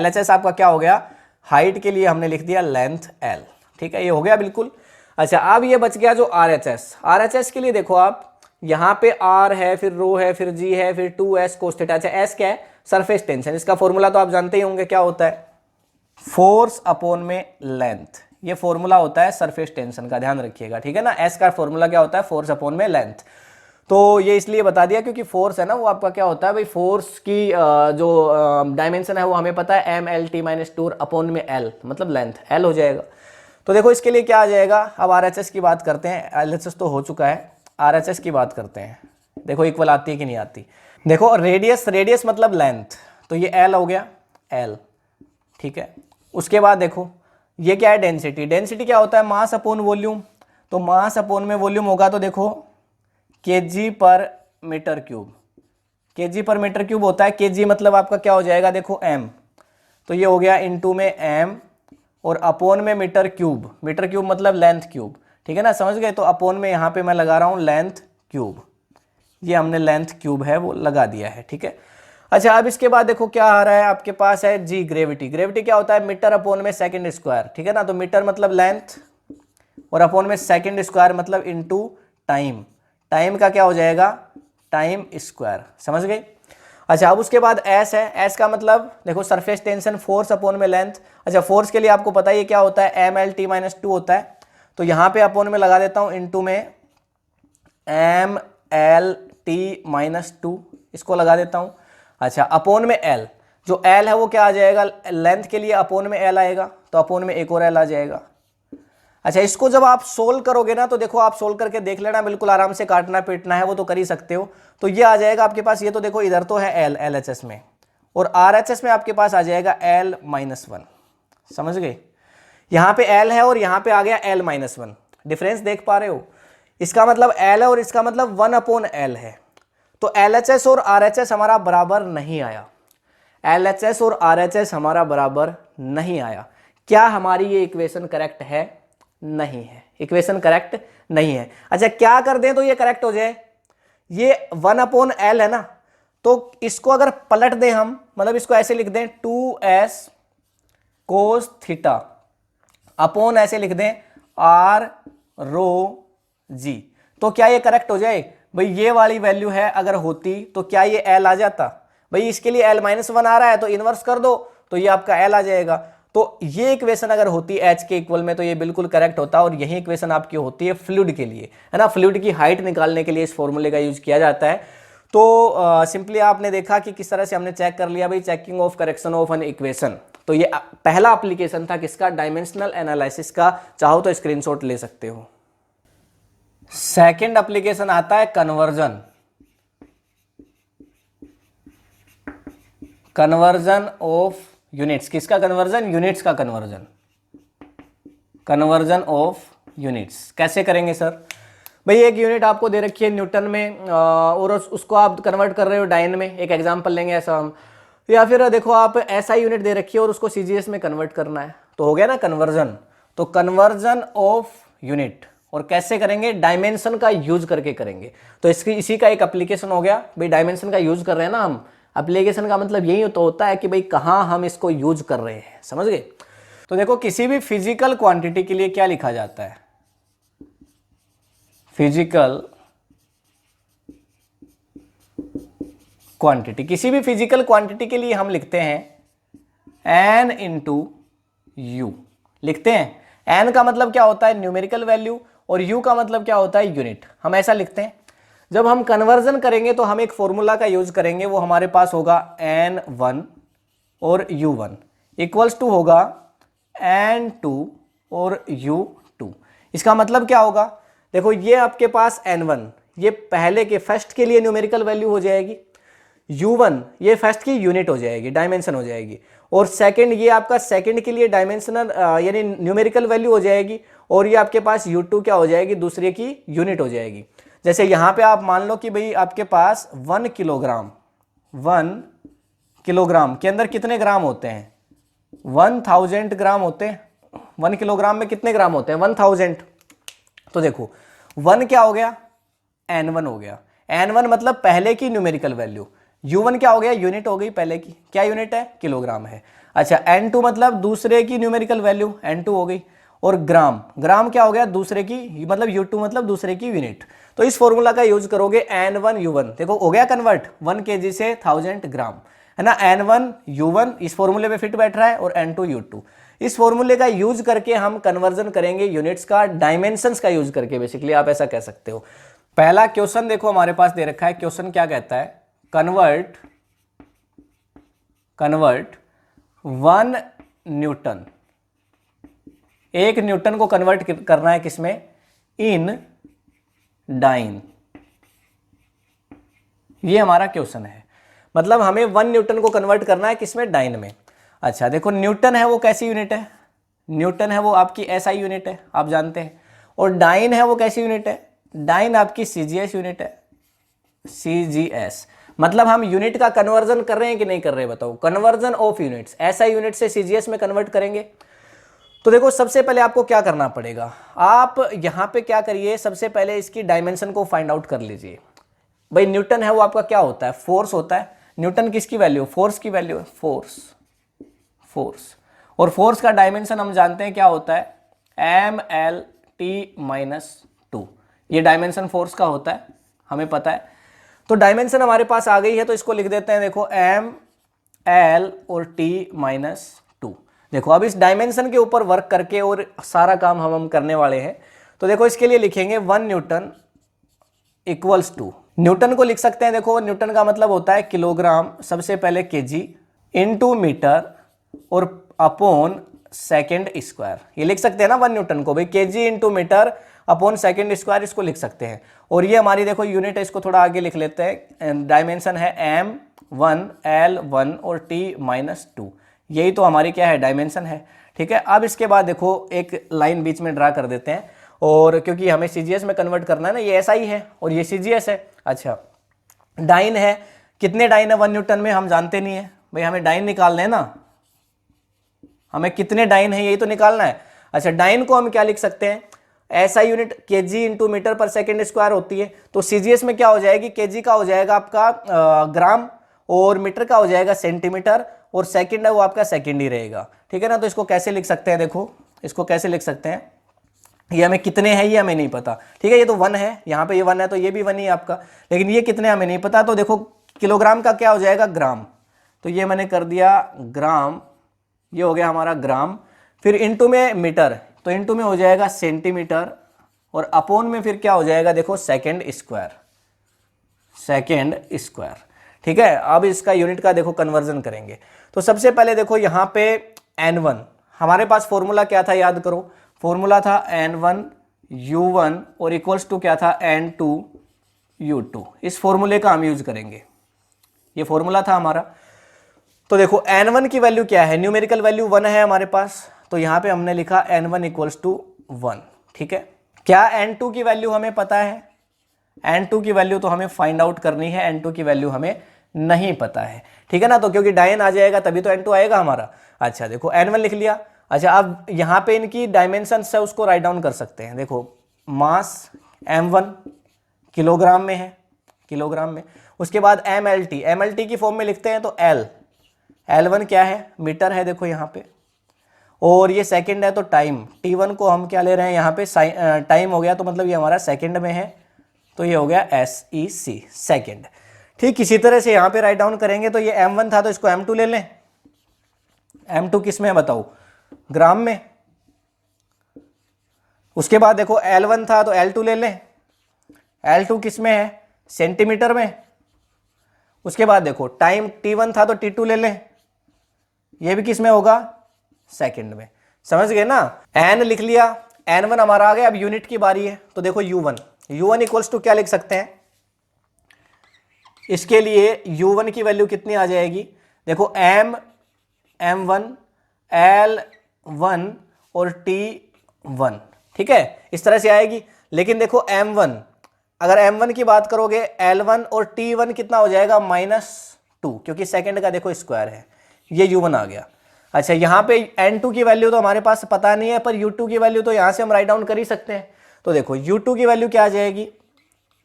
Speaker 1: LHS आपका क्या हो गया? हाइट के लिए हमने लिख दिया लेंथ L। ठीक है, ये हो गया बिल्कुल। अच्छा अब ये बच गया जो RHS। RHS के लिए देखो आप यहाँ पे R है, फिर रो है, फिर G है, फिर 2S cos थीटा। अच्छा S क्या है? Surface tension. इसका फॉर्मूला तो आप जानते ही होंगे, क्या होता है? फोर्स अपॉन में लेंथ। ये फॉर्मूला होता है सरफेस टेंशन का, ध्यान रखिएगा, ठीक है ना। S का फॉर्मूला क्या होता है? फोर्स अपॉन में लेंथ। तो ये इसलिए बता दिया क्योंकि फोर्स है ना, वो आपका क्या होता है भाई, फोर्स की जो डायमेंशन है वो हमें पता है MLT-2 अपॉन में L, मतलब लेंथ L हो जाएगा। तो देखो इसके लिए क्या आ जाएगा, अब RHS की बात करते हैं। LHS तो हो चुका है, RHS की बात करते हैं। देखो इक्वल आती है कि नहीं आती। देखो रेडियस मतलब लेंथ, तो ये L हो गया, L, ठीक है। उसके बाद देखो ये क्या है? डेंसिटी। डेंसिटी क्या होता है? Mass upon volume. तो मास अपॉन में वॉल्यूम होगा तो देखो kg पर मीटर क्यूब। kg पर मीटर क्यूब होता है। kg मतलब आपका क्या हो जाएगा? देखो m, तो ये हो गया इनटू में m, और अपॉन में मीटर क्यूब। मीटर क्यूब मतलब लेंथ क्यूब, ठीक है ना, समझ गए। तो अपॉन में यहाँ पे मैं लगा रहा हूँ लेंथ क्यूब। ये हमने लेंथ क्यूब है वो लगा दिया है, ठीक है। अच्छा अब इसके बाद देखो क्या आ रहा है आपके पास है G, ग्रेविटी। ग्रेविटी क्या होता है? मीटर अपॉन में सेकंड स्क्वायर, ठीक है ना। तो मीटर मतलब लेंथ, और अपॉन में सेकंड स्क्वायर मतलब इनटू टाइम। टाइम का क्या हो जाएगा? टाइम स्क्वायर, समझ गए। अच्छा अब उसके बाद S है। S का मतलब देखो सरफेस टेंशन, फोर्स अपॉन में लेंथ। अच्छा फोर्स के लिए आपको पता ही क्या होता है? MLT-2 होता है। तो यहाँ पे अपॉन में लगा देता हूँ इनटू में MLT-2, इसको लगा देता हूँ। अच्छा अपॉन में L, जो L है वो क्या आ जाएगा? लेंथ के लिए अपॉन में L आएगा, तो अपॉन में एक और L आ जाएगा। अच्छा इसको जब आप सोल्व करोगे ना, तो देखो आप सोल्व करके देख लेना, बिल्कुल आराम से, काटना पीटना है वो तो कर ही सकते हो। तो ये आ जाएगा आपके पास, ये तो देखो इधर तो है L LHS में, और RHS में आपके पास आ जाएगा L-1, समझ गए। यहाँ पे L है और यहाँ पे आ गया L-1, डिफरेंस देख पा रहे हो। इसका मतलब L है और इसका मतलब 1/L है। तो LHS और RHS हमारा बराबर नहीं आया। LHS और RHS हमारा बराबर नहीं आया। क्या हमारी ये इक्वेशन करेक्ट है? नहीं है, इक्वेशन करेक्ट नहीं है। अच्छा क्या कर दें तो ये करेक्ट हो जाए? ये 1/L है ना, तो इसको अगर पलट दें हम, मतलब इसको ऐसे लिख दें 2S cos थीटा, अपॉन ऐसे लिख दें R रो G, तो क्या ये करेक्ट हो जाए? भाई ये वाली वैल्यू है अगर होती तो क्या ये L आ जाता? भाई इसके लिए L-1 आ रहा है तो इनवर्स कर दो, तो ये आपका L आ जाएगा। तो ये इक्वेशन अगर होती H के इक्वल में तो ये बिल्कुल करेक्ट होता, और यही इक्वेशन आपकी होती है फ्लूइड के लिए, है ना। फ्लूइड की हाइट निकालने के लिए इस फॉर्मूले का यूज किया जाता है। तो सिंपली आपने देखा कि किस तरह से हमने चेक कर लिया भाई, checking of correction of an equation. तो ये पहला एप्लीकेशन था किसका? डायमेंशनल एनालिसिस का। चाहो तो स्क्रीनशॉट ले सकते हो। सेकंड एप्लीकेशन आता है कन्वर्जन। Conversion of units. किसका कन्वर्जन? यूनिट्स का कन्वर्जन। कन्वर्जन ऑफ यूनिट्स कैसे करेंगे सर? भाई एक यूनिट आपको दे रखी है न्यूटन में, और उसको आप कन्वर्ट कर रहे हो डाइन में। एक एग्जांपल लेंगे ऐसा हम, या फिर देखो आप ऐसा यूनिट दे रखी है और उसको CGS में कन्वर्ट करना है, तो हो गया ना कन्वर्जन। तो कन्वर्जन ऑफ यूनिट, और कैसे करेंगे? डायमेंशन का यूज करके करेंगे। तो इसी का एक एप्लीकेशन हो गया भाई, डायमेंशन का यूज कर रहे हैं ना हम। एप्लीकेशन का मतलब यही तो होता है कि भाई कहाँ हम इसको यूज कर रहे हैं, समझ गए। तो देखो किसी भी फिजिकल क्वांटिटी के लिए क्या लिखा जाता है? फिजिकल क्वांटिटी, किसी भी फिजिकल क्वांटिटी के लिए हम लिखते हैं N इंटू यू, लिखते हैं। N का मतलब क्या होता है? न्यूमेरिकल वैल्यू, और U का मतलब क्या होता है? यूनिट। हम ऐसा लिखते हैं। जब हम कन्वर्जन करेंगे तो हम एक फॉर्मूला का यूज करेंगे, वो हमारे पास होगा N1 और U1 इक्वल्स टू होगा N2 और U2। इसका मतलब क्या होगा? देखो ये आपके पास N1 ये पहले के फर्स्ट के लिए न्यूमेरिकल वैल्यू हो जाएगी, U1 ये फर्स्ट की यूनिट हो जाएगी, डायमेंशन हो जाएगी, और सेकंड ये आपका सेकंड के लिए डायमेंशनल यानी न्यूमेरिकल वैल्यू हो जाएगी, और ये आपके पास U2 क्या हो जाएगी? दूसरे की यूनिट हो जाएगी। जैसे यहाँ पे आप मान लो कि भाई आपके पास 1 किलोग्राम के अंदर कितने ग्राम होते हैं? 1000 ग्राम होते हैं। 1 किलोग्राम में कितने ग्राम होते हैं? 1000। तो देखो 1 क्या हो गया? N1 हो गया। N1 मतलब पहले की न्यूमेरिकल वैल्यू, U1 क्या हो गया? यूनिट हो गई पहले की। क्या यूनिट है? किलोग्राम है। अच्छा N2 मतलब दूसरे की न्यूमेरिकल वैल्यू, N2 हो गई, और ग्राम, ग्राम क्या हो गया दूसरे की, मतलब U2 मतलब दूसरे की यूनिट। तो इस फॉर्मूला का यूज करोगे N1U1, देखो हो गया कन्वर्ट 1 kg से 1000 ग्राम, है ना। N1U1 इस फॉर्मूले पे फिट बैठ रहा है और N2U2। इस फॉर्मूले का यूज करके हम कन्वर्जन करेंगे यूनिट्स का, डायमेंशंस का यूज करके, बेसिकली आप ऐसा कह सकते हो। पहला क्वेश्चन देखो हमारे पास दे रखा है, क्वेश्चन क्या कहता है, कन्वर्ट 1 न्यूटन, 1 न्यूटन को कन्वर्ट करना है किसमें, इन डाइन। ये हमारा क्वेश्चन है, मतलब हमें 1 न्यूटन को कन्वर्ट करना है किसमें, डाइन में। अच्छा देखो न्यूटन है वो कैसी यूनिट है, न्यूटन है वो आपकी एसआई यूनिट है, आप जानते हैं। और डाइन है वो कैसी यूनिट है, डाइन आपकी सीजीएस यूनिट है, सीजीएस। मतलब हम यूनिट का कन्वर्जन कर रहे हैं कि नहीं कर रहे, बताओ। Conversion of units, SI unit से सीजीएस में कन्वर्ट करेंगे। तो देखो सबसे पहले आपको क्या करना पड़ेगा, आप यहां पे क्या करिए, सबसे पहले इसकी डायमेंशन को फाइंड आउट कर लीजिए। भाई न्यूटन है वो आपका क्या होता है, फोर्स होता है। न्यूटन किसकी वैल्यू, फोर्स की वैल्यू है, फोर्स। और फोर्स का डायमेंशन हम जानते हैं क्या होता है, MLT-2। ये डायमेंशन फोर्स का होता है, हमें पता है। तो डायमेंशन हमारे पास आ गई है, तो इसको लिख देते हैं, देखो ML और T-2। देखो अब इस डायमेंशन के ऊपर वर्क करके और सारा काम हम करने वाले हैं। तो देखो इसके लिए लिखेंगे 1 न्यूटन इक्वल्स टू, न्यूटन को लिख सकते हैं, देखो न्यूटन का मतलब होता है किलोग्राम, सबसे पहले केजी इनटू मीटर और अपॉन सेकेंड स्क्वायर। ये लिख सकते हैं ना 1 न्यूटन को, भाई KG into metre upon second square, इसको लिख सकते हैं। और ये हमारी देखो यूनिट है, इसको थोड़ा आगे लिख लेते हैं, डायमेंशन है M1 L1 और T-2। यही तो हमारी क्या है, डायमेंशन है, ठीक है। अब इसके बाद देखो एक लाइन बीच में ड्रा कर देते हैं, और क्योंकि हमें सीजीएस में कन्वर्ट करना है ना, ये एसआई है और ये सीजीएस है। अच्छा डाइन है, कितने डाइन है 1 न्यूटन में हम जानते नहीं है, भाई हमें डाइन निकालना है ना, हमें कितने डाइन है यही तो निकालना है। अच्छा डाइन को हम क्या लिख सकते हैं, SI unit KG into metre पर सेकेंड स्क्वायर होती है, तो सीजीएस में क्या हो जाएगी, केजी का हो जाएगा आपका ग्राम, और मीटर का हो जाएगा सेंटीमीटर, और सेकंड है वो आपका सेकंड ही रहेगा, ठीक है ना। तो इसको कैसे लिख सकते हैं, देखो इसको कैसे लिख सकते हैं, ये हमें कितने हैं ये हमें नहीं पता, ठीक है। ये तो 1 है, यहाँ पे ये 1 है तो ये भी 1 ही है आपका, लेकिन ये कितने हमें नहीं पता। तो देखो किलोग्राम का क्या हो जाएगा, ग्राम, तो ये मैंने कर दिया ग्राम, ये हो गया हमारा ग्राम। फिर इनटू में मीटर, तो इनटू में हो जाएगा सेंटीमीटर, और अपॉन में फिर क्या हो जाएगा, देखो सेकेंड स्क्वायर, ठीक है। अब इसका यूनिट का देखो कन्वर्जन करेंगे। तो सबसे पहले देखो यहाँ पे N1, हमारे पास फॉर्मूला क्या था याद करो, फॉर्मूला था N1U1 और इक्वल्स टू क्या था, N2U2। इस फॉर्मूले का हम यूज करेंगे, ये फॉर्मूला था हमारा। तो देखो N1 की वैल्यू क्या है, न्यूमेरिकल वैल्यू 1 है हमारे पास, तो यहाँ पे हमने लिखा N1 इक्वल्स टू 1, ठीक है। क्या N2 की वैल्यू हमें पता है, N2 की वैल्यू तो हमें फाइंड आउट करनी है, N2 की वैल्यू हमें नहीं पता है, ठीक है ना। तो क्योंकि डायन आ जाएगा तभी तो N2 आएगा हमारा। अच्छा देखो N1 लिख लिया। अच्छा अब यहाँ पे इनकी डायमेंशन है उसको राइट डाउन कर सकते हैं, देखो मास M1 किलोग्राम में है, किलोग्राम में। उसके बाद MLT की फॉर्म में लिखते हैं, तो L1 क्या है, मीटर है, देखो यहाँ पे, और ये सेकंड है तो टाइम, T1 को हम क्या ले रहे हैं यहाँ पे, टाइम हो गया, तो मतलब ये हमारा सेकंड में है, तो ये हो गया SEC, सेकंड। ठीक इसी तरह से यहाँ पे राइट डाउन करेंगे, तो ये M1 था तो इसको M2 ले लें। M2 किस में है बताओ, ग्राम में। उसके बाद देखो L1 था तो L2 ले लें, L2 किस में है, सेंटीमीटर में। उसके बाद देखो टाइम T1 था तो T2 ले लें, ये भी किस में होगा, सेकंड में। समझ गए ना, N लिख लिया, N1 हमारा आ गया। अब यूनिट की बारी है, तो देखो U1 इक्वल्स टू क्या लिख सकते हैं, इसके लिए U1 की वैल्यू कितनी आ जाएगी, देखो M1 L1 और T1, ठीक है, इस तरह से आएगी। लेकिन देखो M1, अगर M1 की बात करोगे, L1 और T1 कितना हो जाएगा, -2, क्योंकि सेकंड का देखो स्क्वायर है, ये U1 आ गया। अच्छा यहाँ पे N2 की वैल्यू तो हमारे पास पता नहीं है, पर U2 की वैल्यू तो यहाँ से हम राइट डाउन कर ही सकते हैं। तो देखो U2 की वैल्यू क्या आ जाएगी,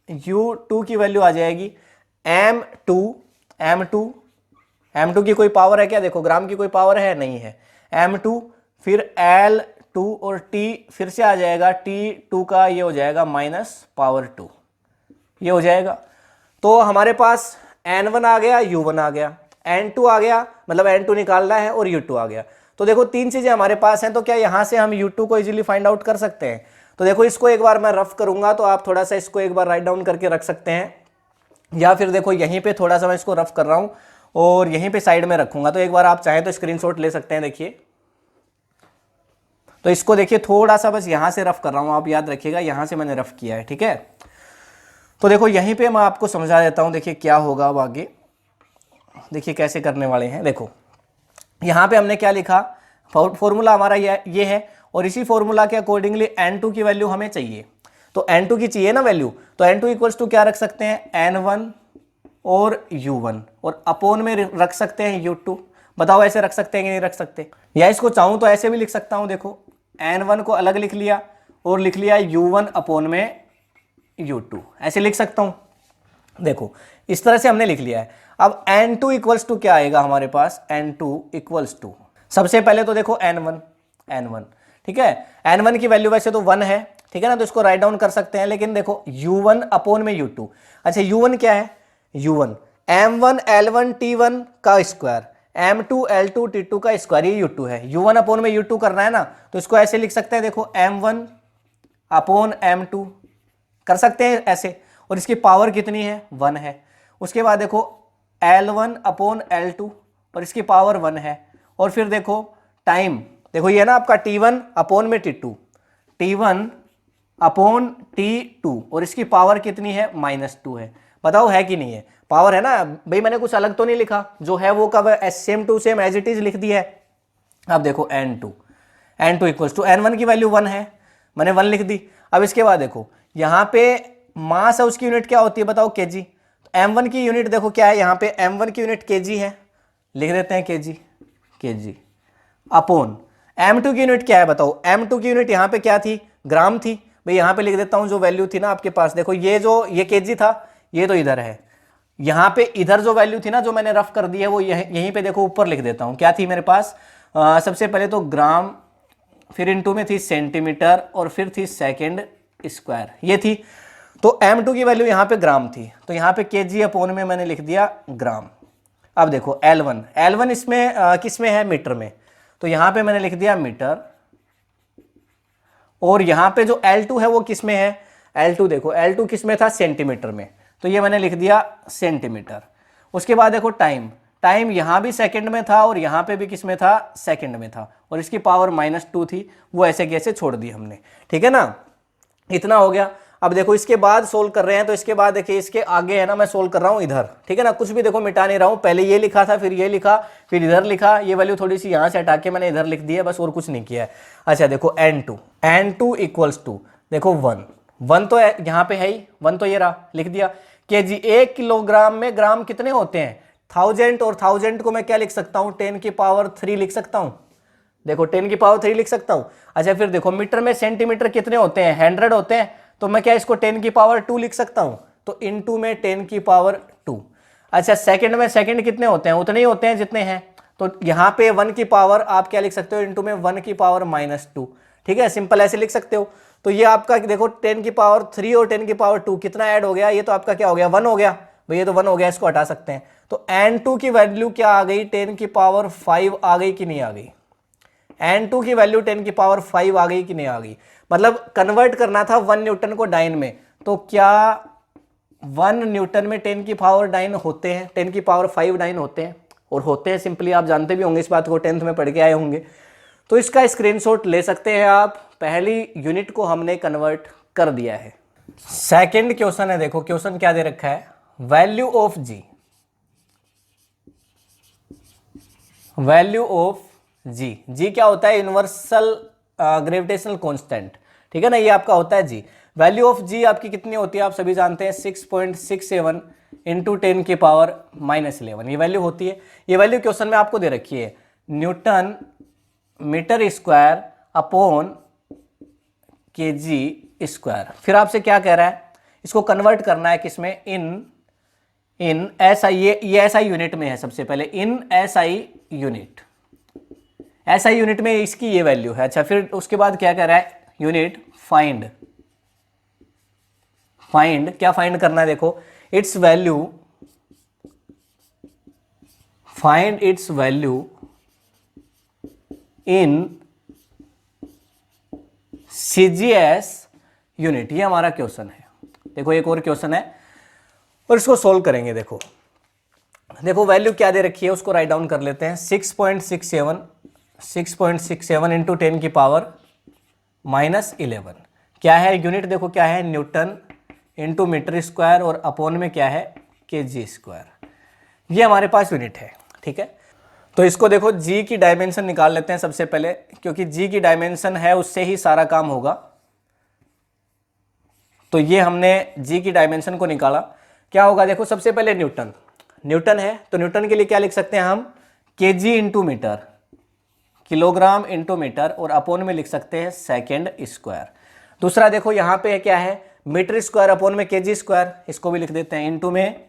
Speaker 1: U2 की वैल्यू आ जाएगी M2 की कोई पावर है क्या, देखो ग्राम की कोई पावर है नहीं है, M2 फिर टू और टी फिर से आ जाएगा T2 का, ये हो जाएगा -(-2), ये हो जाएगा। तो हमारे पास N1 आ गया, U1 आ गया, N2 आ गया, मतलब N2 निकालना है, और U2 आ गया। तो देखो तीन चीजें हमारे पास हैं, तो क्या यहाँ से हम U2 को इजीली फाइंड आउट कर सकते हैं? तो देखो इसको एक बार मैं रफ करूंगा, तो आप थोड़ा सा इसको एक बार राइट डाउन करके रख सकते हैं, या फिर देखो यहीं पे थोड़ा सा मैं इसको रफ कर रहा हूं और यहीं पे साइड में रखूंगा, तो एक बार आप चाहें तो स्क्रीनशॉट ले सकते हैं। देखिए, तो इसको देखिए थोड़ा सा बस यहां से रफ कर रहा हूं, आप याद रखिएगा यहां से मैंने रफ किया है, ठीक है। तो देखो यहीं पे मैं आपको समझा देता हूं, देखिए क्या होगा अब आगे, देखिए कैसे करने वाले हैं। देखो यहां पे हमने क्या लिखा, फॉर्मूला हमारा ये है, और इसी फॉर्मूला के अकॉर्डिंगली N2 की वैल्यू हमें चाहिए। तो N2 की चाहिए ना वैल्यू, तो N2 इक्वल्स टू क्या रख सकते हैं, N1 और U1, और अपोन में रख सकते हैं U2। बताओ ऐसे रख सकते हैं कि नहीं रख सकते? या इसको चाहूं तो ऐसे भी लिख सकता हूं, देखो N1 को अलग लिख लिया और लिख लिया U1 अपोन में U2, ऐसे लिख सकता हूं। देखो इस तरह से हमने लिख लिया है। अब N2 इक्वल्स टू क्या आएगा हमारे पास, N2 इक्वल्स टू, सबसे पहले तो देखो N1, ठीक है। N1 की वैल्यू वैसे तो 1 है, ठीक है ना, तो इसको राइट डाउन कर सकते हैं, लेकिन देखो U1 अपोन में U2। अच्छा U1 क्या है, U1 M1 L1 T1 का स्क्वायर, M2 L2 T2 का स्क्वायर, ये U2 है। U1 अपोन में U2 करना है ना, तो इसको ऐसे लिख सकते हैं, देखो M1 अपोन M2 कर सकते हैं ऐसे, और इसकी पावर कितनी है, 1 है। उसके बाद देखो L1 अपोन L2, और इसकी पावर 1 है। और फिर देखो टाइम, देखो ये ना आपका T1 अपोन में T2, T1 अपोन T2, और इसकी पावर कितनी है, -2 है। बताओ है कि नहीं है, पावर है ना भाई, मैंने कुछ अलग तो नहीं लिखा, जो है वो कब same to same as it is लिख दिया है। अब देखो N2 इक्वल्स टू N1 की वैल्यू 1 है, मैंने 1 लिख दी। अब इसके बाद देखो यहाँ पे मास है, उसकी यूनिट क्या होती है बताओ, केजी। तो M1 की यूनिट देखो क्या है, यहाँ पे M1 की यूनिट केजी है, लिख देते हैं केजी अपोन M2 की यूनिट क्या है बताओ, M2 की यूनिट यहाँ पे क्या थी, ग्राम थी भाई, यहाँ पे लिख देता हूँ जो वैल्यू थी ना आपके पास, देखो ये केजी था, ये तो इधर है, यहाँ पे इधर जो वैल्यू थी ना जो मैंने रफ कर दी है वो यहीं पे देखो ऊपर लिख देता हूँ, क्या थी मेरे पास, सबसे पहले तो ग्राम, फिर इनटू में थी सेंटीमीटर, और फिर थी सेकंड स्क्वायर, ये थी। तो M2 की वैल्यू यहाँ पे ग्राम थी, तो यहाँ पे केजी अपोन में मैंने लिख दिया ग्राम। अब देखो L1 इसमें किस में है, मीटर में, तो यहाँ पे मैंने लिख दिया मीटर, और यहाँ पे जो L2 है वो किस में है, L2 देखो L2 किस में था, सेंटीमीटर में, तो ये मैंने लिख दिया सेंटीमीटर। उसके बाद देखो टाइम यहाँ भी सेकंड में था और यहाँ पे भी किस में था, सेकंड में था, और इसकी पावर -2 थी, वो ऐसे कैसे छोड़ दी हमने, ठीक है ना, इतना हो गया। अब देखो इसके बाद सोल्व कर रहे हैं, तो इसके बाद देखिए इसके आगे है ना, मैं सोल्व कर रहा हूं इधर, ठीक है ना, कुछ भी देखो मिटा नहीं रहा हूं, पहले ये लिखा था, फिर ये लिखा, फिर इधर लिखा, ये वैल्यू थोड़ी सी यहां से हटा के मैंने इधर लिख दी है, बस और कुछ नहीं किया है। अच्छा देखो N2 इक्वल्स टू, देखो 1 तो यहाँ पे है ही, 1 तो ये रहा, लिख दिया। केजी, 1 किलोग्राम में ग्राम कितने होते हैं, 1000, और 1000 को मैं क्या लिख सकता हूँ, 10 की पावर 3 लिख सकता हूँ, देखो 10 की पावर 3 लिख सकता हूँ। अच्छा फिर देखो मीटर में सेंटीमीटर कितने होते हैं, 100 होते हैं, तो मैं क्या इसको 10 की पावर 2 लिख सकता हूं, तो इनटू में 10 की पावर 2। अच्छा सेकंड में सेकंड कितने होते हैं, उतने ही होते हैं जितने हैं, तो यहाँ पे 1 की पावर आप क्या लिख सकते हो, इनटू में 1 की पावर -2, ठीक है, सिंपल ऐसे लिख सकते हो। तो ये आपका देखो 10 की पावर 3 और 10 की पावर 2 कितना ऐड हो गया, ये तो आपका क्या हो गया, 1 हो गया भाई, ये तो 1 हो गया, इसको हटा सकते हैं। तो N2 की वैल्यू क्या आ गई, 10 की पावर 5 आ गई कि नहीं आ गई, N2 की वैल्यू 10 की पावर 5 आ गई कि नहीं आ गई, मतलब कन्वर्ट करना था 1 न्यूटन को डाइन में, तो क्या 1 न्यूटन में 10 की पावर डाइन होते हैं, 10 की पावर 5 डाइन होते हैं, और होते हैं सिंपली, आप जानते भी होंगे इस बात को, 10th में पढ़ के आए होंगे। तो इसका स्क्रीनशॉट ले सकते हैं आप, पहली यूनिट को हमने कन्वर्ट कर दिया है। सेकंड क्वेश्चन है, देखो क्वेश्चन क्या दे रखा है, value of G, value of G क्या होता है, यूनिवर्सल ग्रेविटेशनल कांस्टेंट, ठीक है ना, ये आपका होता है जी। वैल्यू ऑफ जी आपकी कितनी होती है, आप सभी जानते हैं 6.67 इंटू 10 की पावर -11, ये वैल्यू होती है। ये वैल्यू क्वेश्चन में आपको दे रखी है, newton metre square upon KG square. फिर आपसे क्या कह रहा है, इसको कन्वर्ट करना है किसमें, इन एसआई, ये एसआई यूनिट में है, सबसे पहले in SI unit, SI unit में इसकी ये वैल्यू है। अच्छा, फिर उसके बाद क्या कह रहा है, यूनिट फाइंड क्या फाइंड करना है, देखो it's value, find its value in CGS unit. ये हमारा क्वेश्चन है। देखो एक और क्वेश्चन है और इसको सोल्व करेंगे। देखो वैल्यू क्या दे रखी है उसको राइट डाउन कर लेते हैं। 6.67 इंटू 10 की पावर -11 क्या है, यूनिट देखो क्या है, न्यूटन इंटू मीटर स्क्वायर और अपॉन में क्या है, kg स्क्वायर। ये हमारे पास यूनिट है, ठीक है। तो इसको देखो g की डायमेंशन निकाल लेते हैं सबसे पहले, क्योंकि g की डायमेंशन है उससे ही सारा काम होगा। तो ये हमने g की डायमेंशन को निकाला, क्या होगा देखो, सबसे पहले न्यूटन है, तो न्यूटन के लिए क्या लिख सकते हैं हम, kg into metre, kilogram into metre, और अपॉन में लिख सकते हैं सेकेंड स्क्वायर। दूसरा देखो यहाँ पे क्या है, मीटर स्क्वायर अपॉन में kg स्क्वायर, इसको भी लिख देते हैं, इंटू में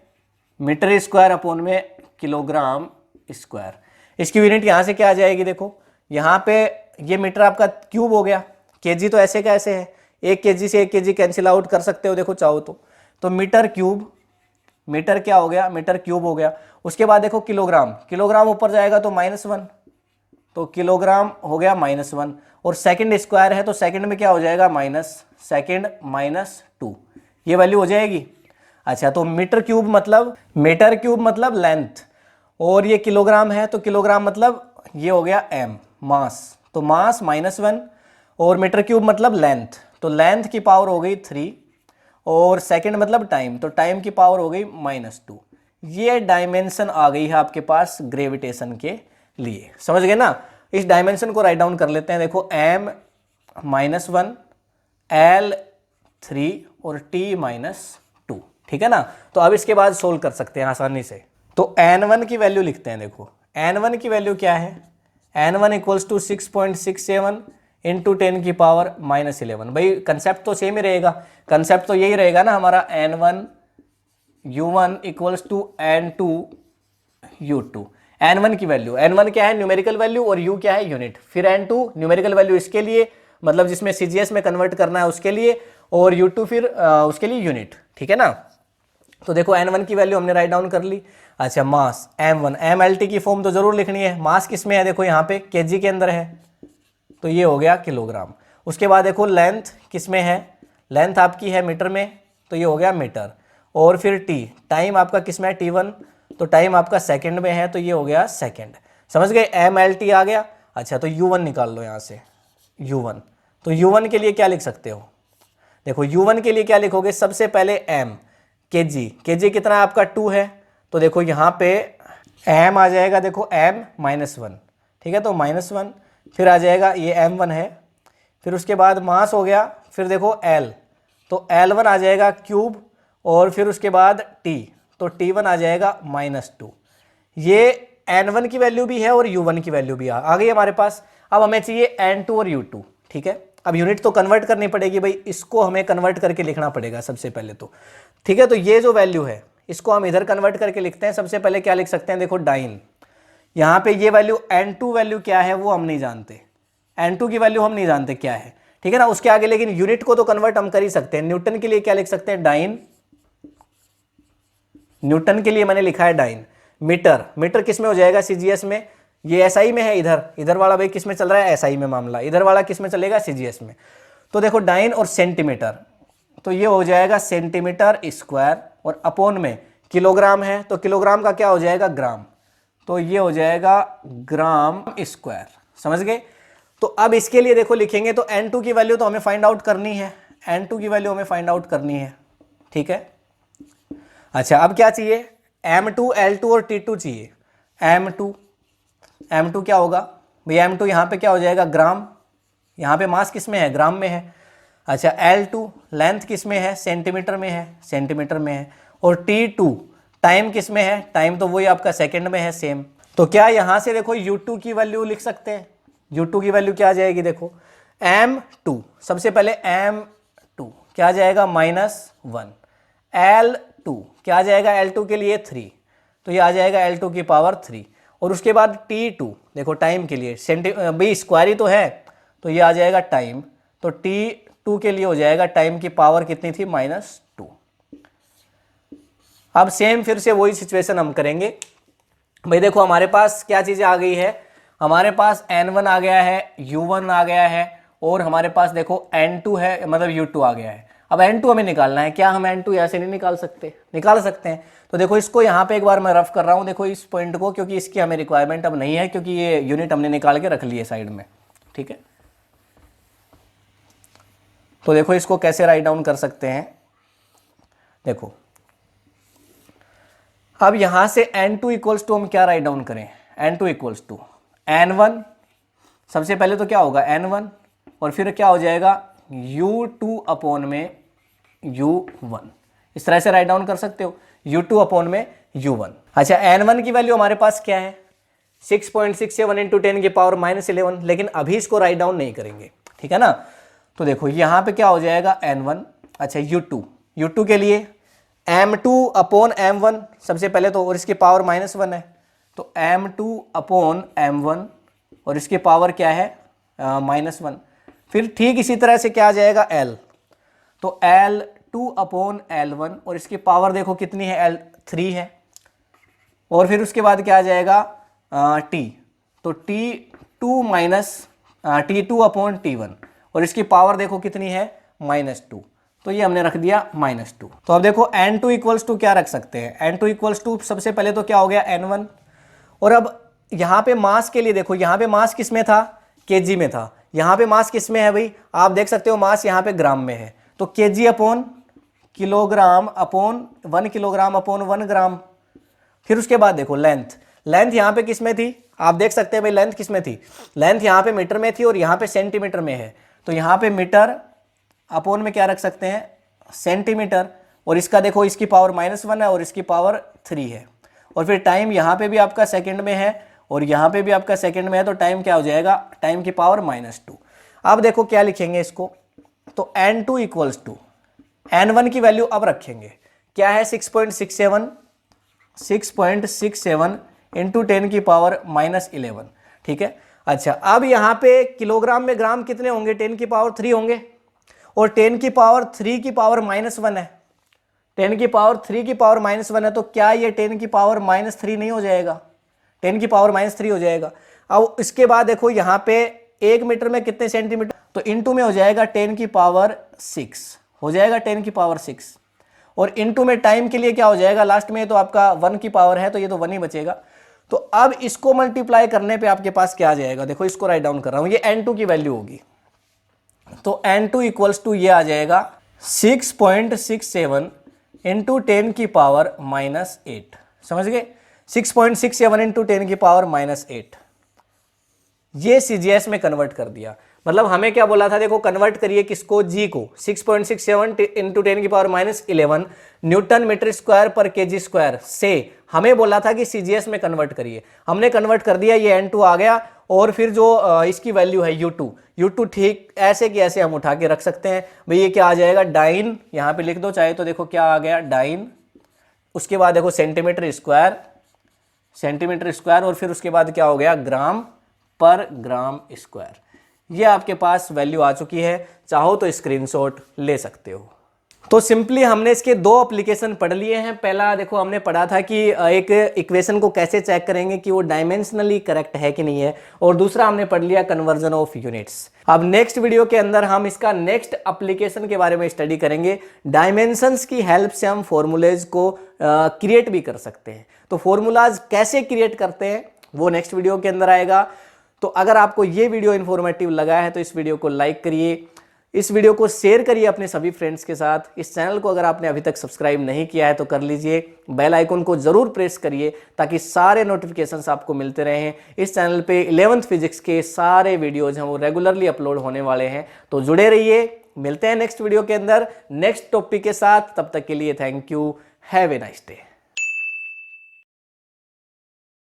Speaker 1: मीटर स्क्वायर अपॉन में किलोग्राम स्क्वायर। इसकी यूनिट यहाँ से क्या आ जाएगी, देखो यहाँ पे ये मीटर आपका क्यूब हो गया, kg तो ऐसे का ऐसे है, 1 kg से 1 kg कैंसिल आउट कर सकते हो देखो चाहो तो मीटर क्यूब, मीटर क्या हो गया, मीटर क्यूब हो गया। उसके बाद देखो किलोग्राम ऊपर जाएगा तो -1, तो किलोग्राम हो गया -1, और सेकंड स्क्वायर है तो सेकंड में क्या हो जाएगा, सेकंड -2, ये वैल्यू हो जाएगी। अच्छा, तो मीटर क्यूब मतलब लेंथ, और ये किलोग्राम है तो किलोग्राम मतलब ये हो गया m, मास, तो मास -1, और मीटर क्यूब मतलब लेंथ, तो लेंथ की पावर हो गई 3, और सेकंड मतलब टाइम, तो टाइम की पावर हो गई -2। ये डायमेंशन आ गई है आपके पास ग्रेविटेशन के लिए, समझ गए ना। इस डायमेंशन को राइट डाउन कर लेते हैं। देखो m -1, l 3 और t -2, ठीक है ना। तो अब इसके बाद सोल्व कर सकते हैं आसानी से। तो n1 की वैल्यू लिखते हैं। देखो n1 की वैल्यू क्या है, n1 इक्वल्स टू 6.67 इंटू 10 की पावर -11। भाई कंसेप्ट तो सेम ही रहेगा, कंसेप्ट तो यही रहेगा ना हमारा, n1 u1 equals to n2 u2। n1 की वैल्यू, n1 क्या है, न्यूमेरिकल वैल्यू, और u क्या है, यूनिट, फिर n2 न्यूमेरिकल वैल्यू इसके लिए, मतलब जिसमें CGS में कन्वर्ट करना है उसके लिए, और u2 फिर उसके लिए यूनिट, ठीक है ना। तो देखो n1 की वैल्यू हमने राइट डाउन कर ली। अच्छा, मास m1, mlt की फॉर्म तो जरूर लिखनी है। मास किस में है, देखो यहाँ पे kg के अंदर है, तो ये हो गया किलोग्राम। उसके बाद देखो लेंथ किस में है, लेंथ आपकी है मीटर में, तो ये हो गया मीटर, और फिर t, टाइम आपका किस में है, t1, तो टाइम आपका सेकंड में है, तो ये हो गया सेकंड। समझ गए, mlt आ गया। अच्छा, तो u1 निकाल लो यहाँ से, u1, तो u1 के लिए क्या लिख सकते हो, देखो u1 के लिए क्या लिखोगे, सबसे पहले m, kg कितना है आपका 2 है, तो देखो यहाँ पे m आ जाएगा, देखो m -1, ठीक है, तो -1, फिर आ जाएगा ये m1 है, फिर उसके बाद मास हो गया, फिर देखो l, तो l1 आ जाएगा क्यूब, और फिर उसके बाद t, तो t1 आ जाएगा -2। ये n1 की वैल्यू भी है और u1 की वैल्यू भी आ गई हमारे पास। अब हमें चाहिए n2 और u2, ठीक है। अब यूनिट तो कन्वर्ट करनी पड़ेगी भाई, इसको हमें कन्वर्ट करके लिखना पड़ेगा सबसे पहले तो, ठीक है। तो ये जो वैल्यू है इसको हम इधर कन्वर्ट करके लिखते हैं। सबसे पहले क्या लिख सकते हैं, देखो डाइन, यहाँ पे ये वैल्यू n2 वैल्यू क्या है वो हम नहीं जानते, n2 की वैल्यू हम नहीं जानते क्या है, ठीक है ना, उसके आगे, लेकिन यूनिट को तो कन्वर्ट हम कर ही सकते हैं। न्यूटन के लिए क्या लिख सकते हैं, डाइन, न्यूटन के लिए मैंने लिखा है डाइन। मीटर किस में हो जाएगा, CGS में, ये SI में है, इधर वाला भाई किस में चल रहा है, SI में मामला, इधर वाला किस में चलेगा, CGS में। तो देखो डाइन और सेंटीमीटर, तो ये हो जाएगा सेंटीमीटर स्क्वायर, और अपॉन में किलोग्राम है, तो किलोग्राम का क्या हो जाएगा, ग्राम, तो ये हो जाएगा ग्राम स्क्वायर। समझ गए। तो अब इसके लिए देखो लिखेंगे, तो n2 की वैल्यू तो हमें फाइंड आउट करनी है, n2 की वैल्यू हमें फाइंड आउट करनी है, ठीक है। अच्छा, अब क्या चाहिए, m2, l2 और t2 चाहिए। m2 क्या होगा भैया, m2 यहाँ पे क्या हो जाएगा, ग्राम, यहाँ पे मास किस में है, ग्राम में है। अच्छा, l2 लेंथ किस में है, सेंटीमीटर में है, सेंटीमीटर में है, और t2 टाइम किस में है, टाइम तो वही आपका सेकंड में है, सेम। तो क्या यहाँ से देखो u2 की वैल्यू लिख सकते हैं, u2 की वैल्यू क्या आ जाएगी, देखो m2, सबसे पहले m2 क्या आ जाएगा, -1, l2 क्या आ जाएगा, l2 के लिए 3, तो ये आ जाएगा l2 की पावर 3, और उसके बाद T2, देखो टाइम के लिए भाई स्क्वायर ही तो है, तो ये आ जाएगा टाइम, तो T2 के लिए हो जाएगा टाइम की पावर कितनी थी, -2। अब सेम फिर से वही सिचुएशन हम करेंगे। भाई देखो हमारे पास क्या चीज़ें आ गई है, हमारे पास N1 आ गया है, U1 आ गया है, और हमारे पास देखो N2 है, मतलब U2 आ गया है। अब N2 हमें निकालना है, क्या हम N2 यहाँ से नहीं निकाल सकते, निकाल सकते हैं। तो देखो इसको यहाँ पे एक बार मैं रफ कर रहा हूँ, देखो इस पॉइंट को, क्योंकि इसकी हमें रिक्वायरमेंट अब नहीं है, क्योंकि ये यूनिट हमने निकाल के रख ली है साइड में, ठीक है। तो देखो इसको कैसे राइट डाउन कर सकते हैं, देखो अब यहां से N2 इक्वल्स टू हम क्या राइट डाउन करें, N2 इक्वल्स टू N1, सबसे पहले तो क्या होगा N1, और फिर क्या हो जाएगा U2 अपॉन में U1, इस तरह से राइट डाउन कर सकते हो, U2 अपॉन में U1। अच्छा N1 की वैल्यू हमारे पास क्या है 6.67 इंटू 10 की पावर -11, लेकिन अभी इसको राइट डाउन नहीं करेंगे, ठीक है ना। तो देखो यहाँ पे क्या हो जाएगा N1, अच्छा U2 के लिए M2 अपॉन M1 सबसे पहले तो, और इसकी पावर -1 है, तो M2 अपॉन M1 और इसकी पावर क्या है -1। फिर ठीक इसी तरह से क्या आ जाएगा L, तो L2 अपॉन L1 और इसकी पावर देखो कितनी है L3 है, और फिर उसके बाद क्या आ जाएगा T, तो T2 minus T2 upon T1 और इसकी पावर देखो कितनी है -2, तो ये हमने रख दिया -2। तो अब देखो N2 इक्वल्स टू क्या रख सकते हैं, N2 इक्वल्स टू सबसे पहले तो क्या हो गया N1, और अब यहाँ पे मास के लिए देखो, यहाँ पे मास किस में था, केजी में था, यहाँ पे मास किस में है भाई, आप देख सकते हो मास यहाँ पे ग्राम में है, तो KG upon kilogram upon 1 kilogram upon 1 ग्राम। फिर उसके बाद देखो लेंथ यहाँ पे किस में थी, आप देख सकते हैं भाई लेंथ किस में थी, लेंथ यहाँ पे मीटर में थी और यहाँ पे सेंटीमीटर में है, तो यहाँ पे मीटर अपॉन में क्या रख सकते हैं सेंटीमीटर, और इसका देखो इसकी पावर -1 है और इसकी पावर 3 है, और फिर टाइम यहाँ पे भी आपका सेकंड में है और यहाँ पे भी आपका सेकंड में है, तो टाइम क्या हो जाएगा, टाइम की पावर -2। अब देखो क्या लिखेंगे इसको, तो N2 इक्वल्स टू N1 की वैल्यू अब रखेंगे, क्या है 6.67 इंटू 10 की पावर -11, ठीक है। अच्छा अब यहाँ पे किलोग्राम में ग्राम कितने होंगे, 10 की पावर 3 होंगे, और 10 की पावर 3 की पावर -1 है, 10 की पावर 3 की पावर -1 है, तो क्या ये 10 की पावर -3 नहीं हो जाएगा, 10 की पावर -3 हो जाएगा। अब इसके बाद देखो यहाँ पे 1 मीटर में कितने सेंटीमीटर, तो इंटू में हो जाएगा 10 की पावर 6, हो जाएगा 10 की पावर 6, और इंटू में टाइम के लिए क्या हो जाएगा लास्ट में, तो आपका 1 की पावर है, तो ये तो 1 ही बचेगा। तो अब इसको मल्टीप्लाई करने पे आपके पास क्या आ जाएगा, देखो इसको राइट डाउन कर रहा हूं, ये N2 की वैल्यू होगी, तो N2 इक्वल्स टू ये आ जाएगा 6.67 इंटू 10 की पावर -8, समझ गए, 6.67 इंटू 10 की पावर -8, ये CGS में कन्वर्ट कर दिया। मतलब हमें क्या बोला था, देखो कन्वर्ट करिए किसको, G को, 6.67 इंटू 10 की पावर -11 न्यूटन मीटर स्क्वायर पर केजी स्क्वायर से हमें बोला था कि CGS में कन्वर्ट करिए, हमने कन्वर्ट कर दिया, ये N2 आ गया, और फिर जो इसकी वैल्यू है U2 ठीक ऐसे कि ऐसे हम उठा के रख सकते हैं भाई, ये क्या आ जाएगा डाइन, यहाँ पे लिख दो चाहे तो, देखो क्या आ गया डाइन, उसके बाद देखो सेंटीमीटर स्क्वायर, और फिर उसके बाद क्या हो गया ग्राम पर ग्राम स्क्वायर। ये आपके पास वैल्यू आ चुकी है, चाहो तो स्क्रीनशॉट ले सकते हो। तो सिंपली हमने इसके दो एप्लीकेशन पढ़ लिए हैं। पहला देखो हमने पढ़ा था कि एक इक्वेशन को कैसे चेक करेंगे कि वो डायमेंशनली करेक्ट है कि नहीं है, और दूसरा हमने पढ़ लिया कन्वर्जन ऑफ यूनिट्स। अब नेक्स्ट वीडियो के अंदर हम इसका नेक्स्ट एप्लीकेशन के बारे में स्टडी करेंगे। डायमेंशंस की हेल्प से हम फॉर्मूलेज को क्रिएट भी कर सकते हैं। तो फॉर्मूलाज कैसे क्रिएट करते हैं वो नेक्स्ट वीडियो के अंदर आएगा। तो अगर आपको ये वीडियो इन्फॉर्मेटिव लगा है तो इस वीडियो को लाइक करिए, इस वीडियो को शेयर करिए अपने सभी फ्रेंड्स के साथ। इस चैनल को अगर आपने अभी तक सब्सक्राइब नहीं किया है तो कर लीजिए, बेल आइकन को जरूर प्रेस करिए ताकि सारे नोटिफिकेशंस आपको मिलते रहें। इस चैनल पे 11th फिजिक्स के सारे वीडियोज हैं वो रेगुलरली अपलोड होने वाले हैं, तो जुड़े रहिए। मिलते हैं नेक्स्ट वीडियो के अंदर नेक्स्ट टॉपिक के साथ, तब तक के लिए thank you, have a nice day.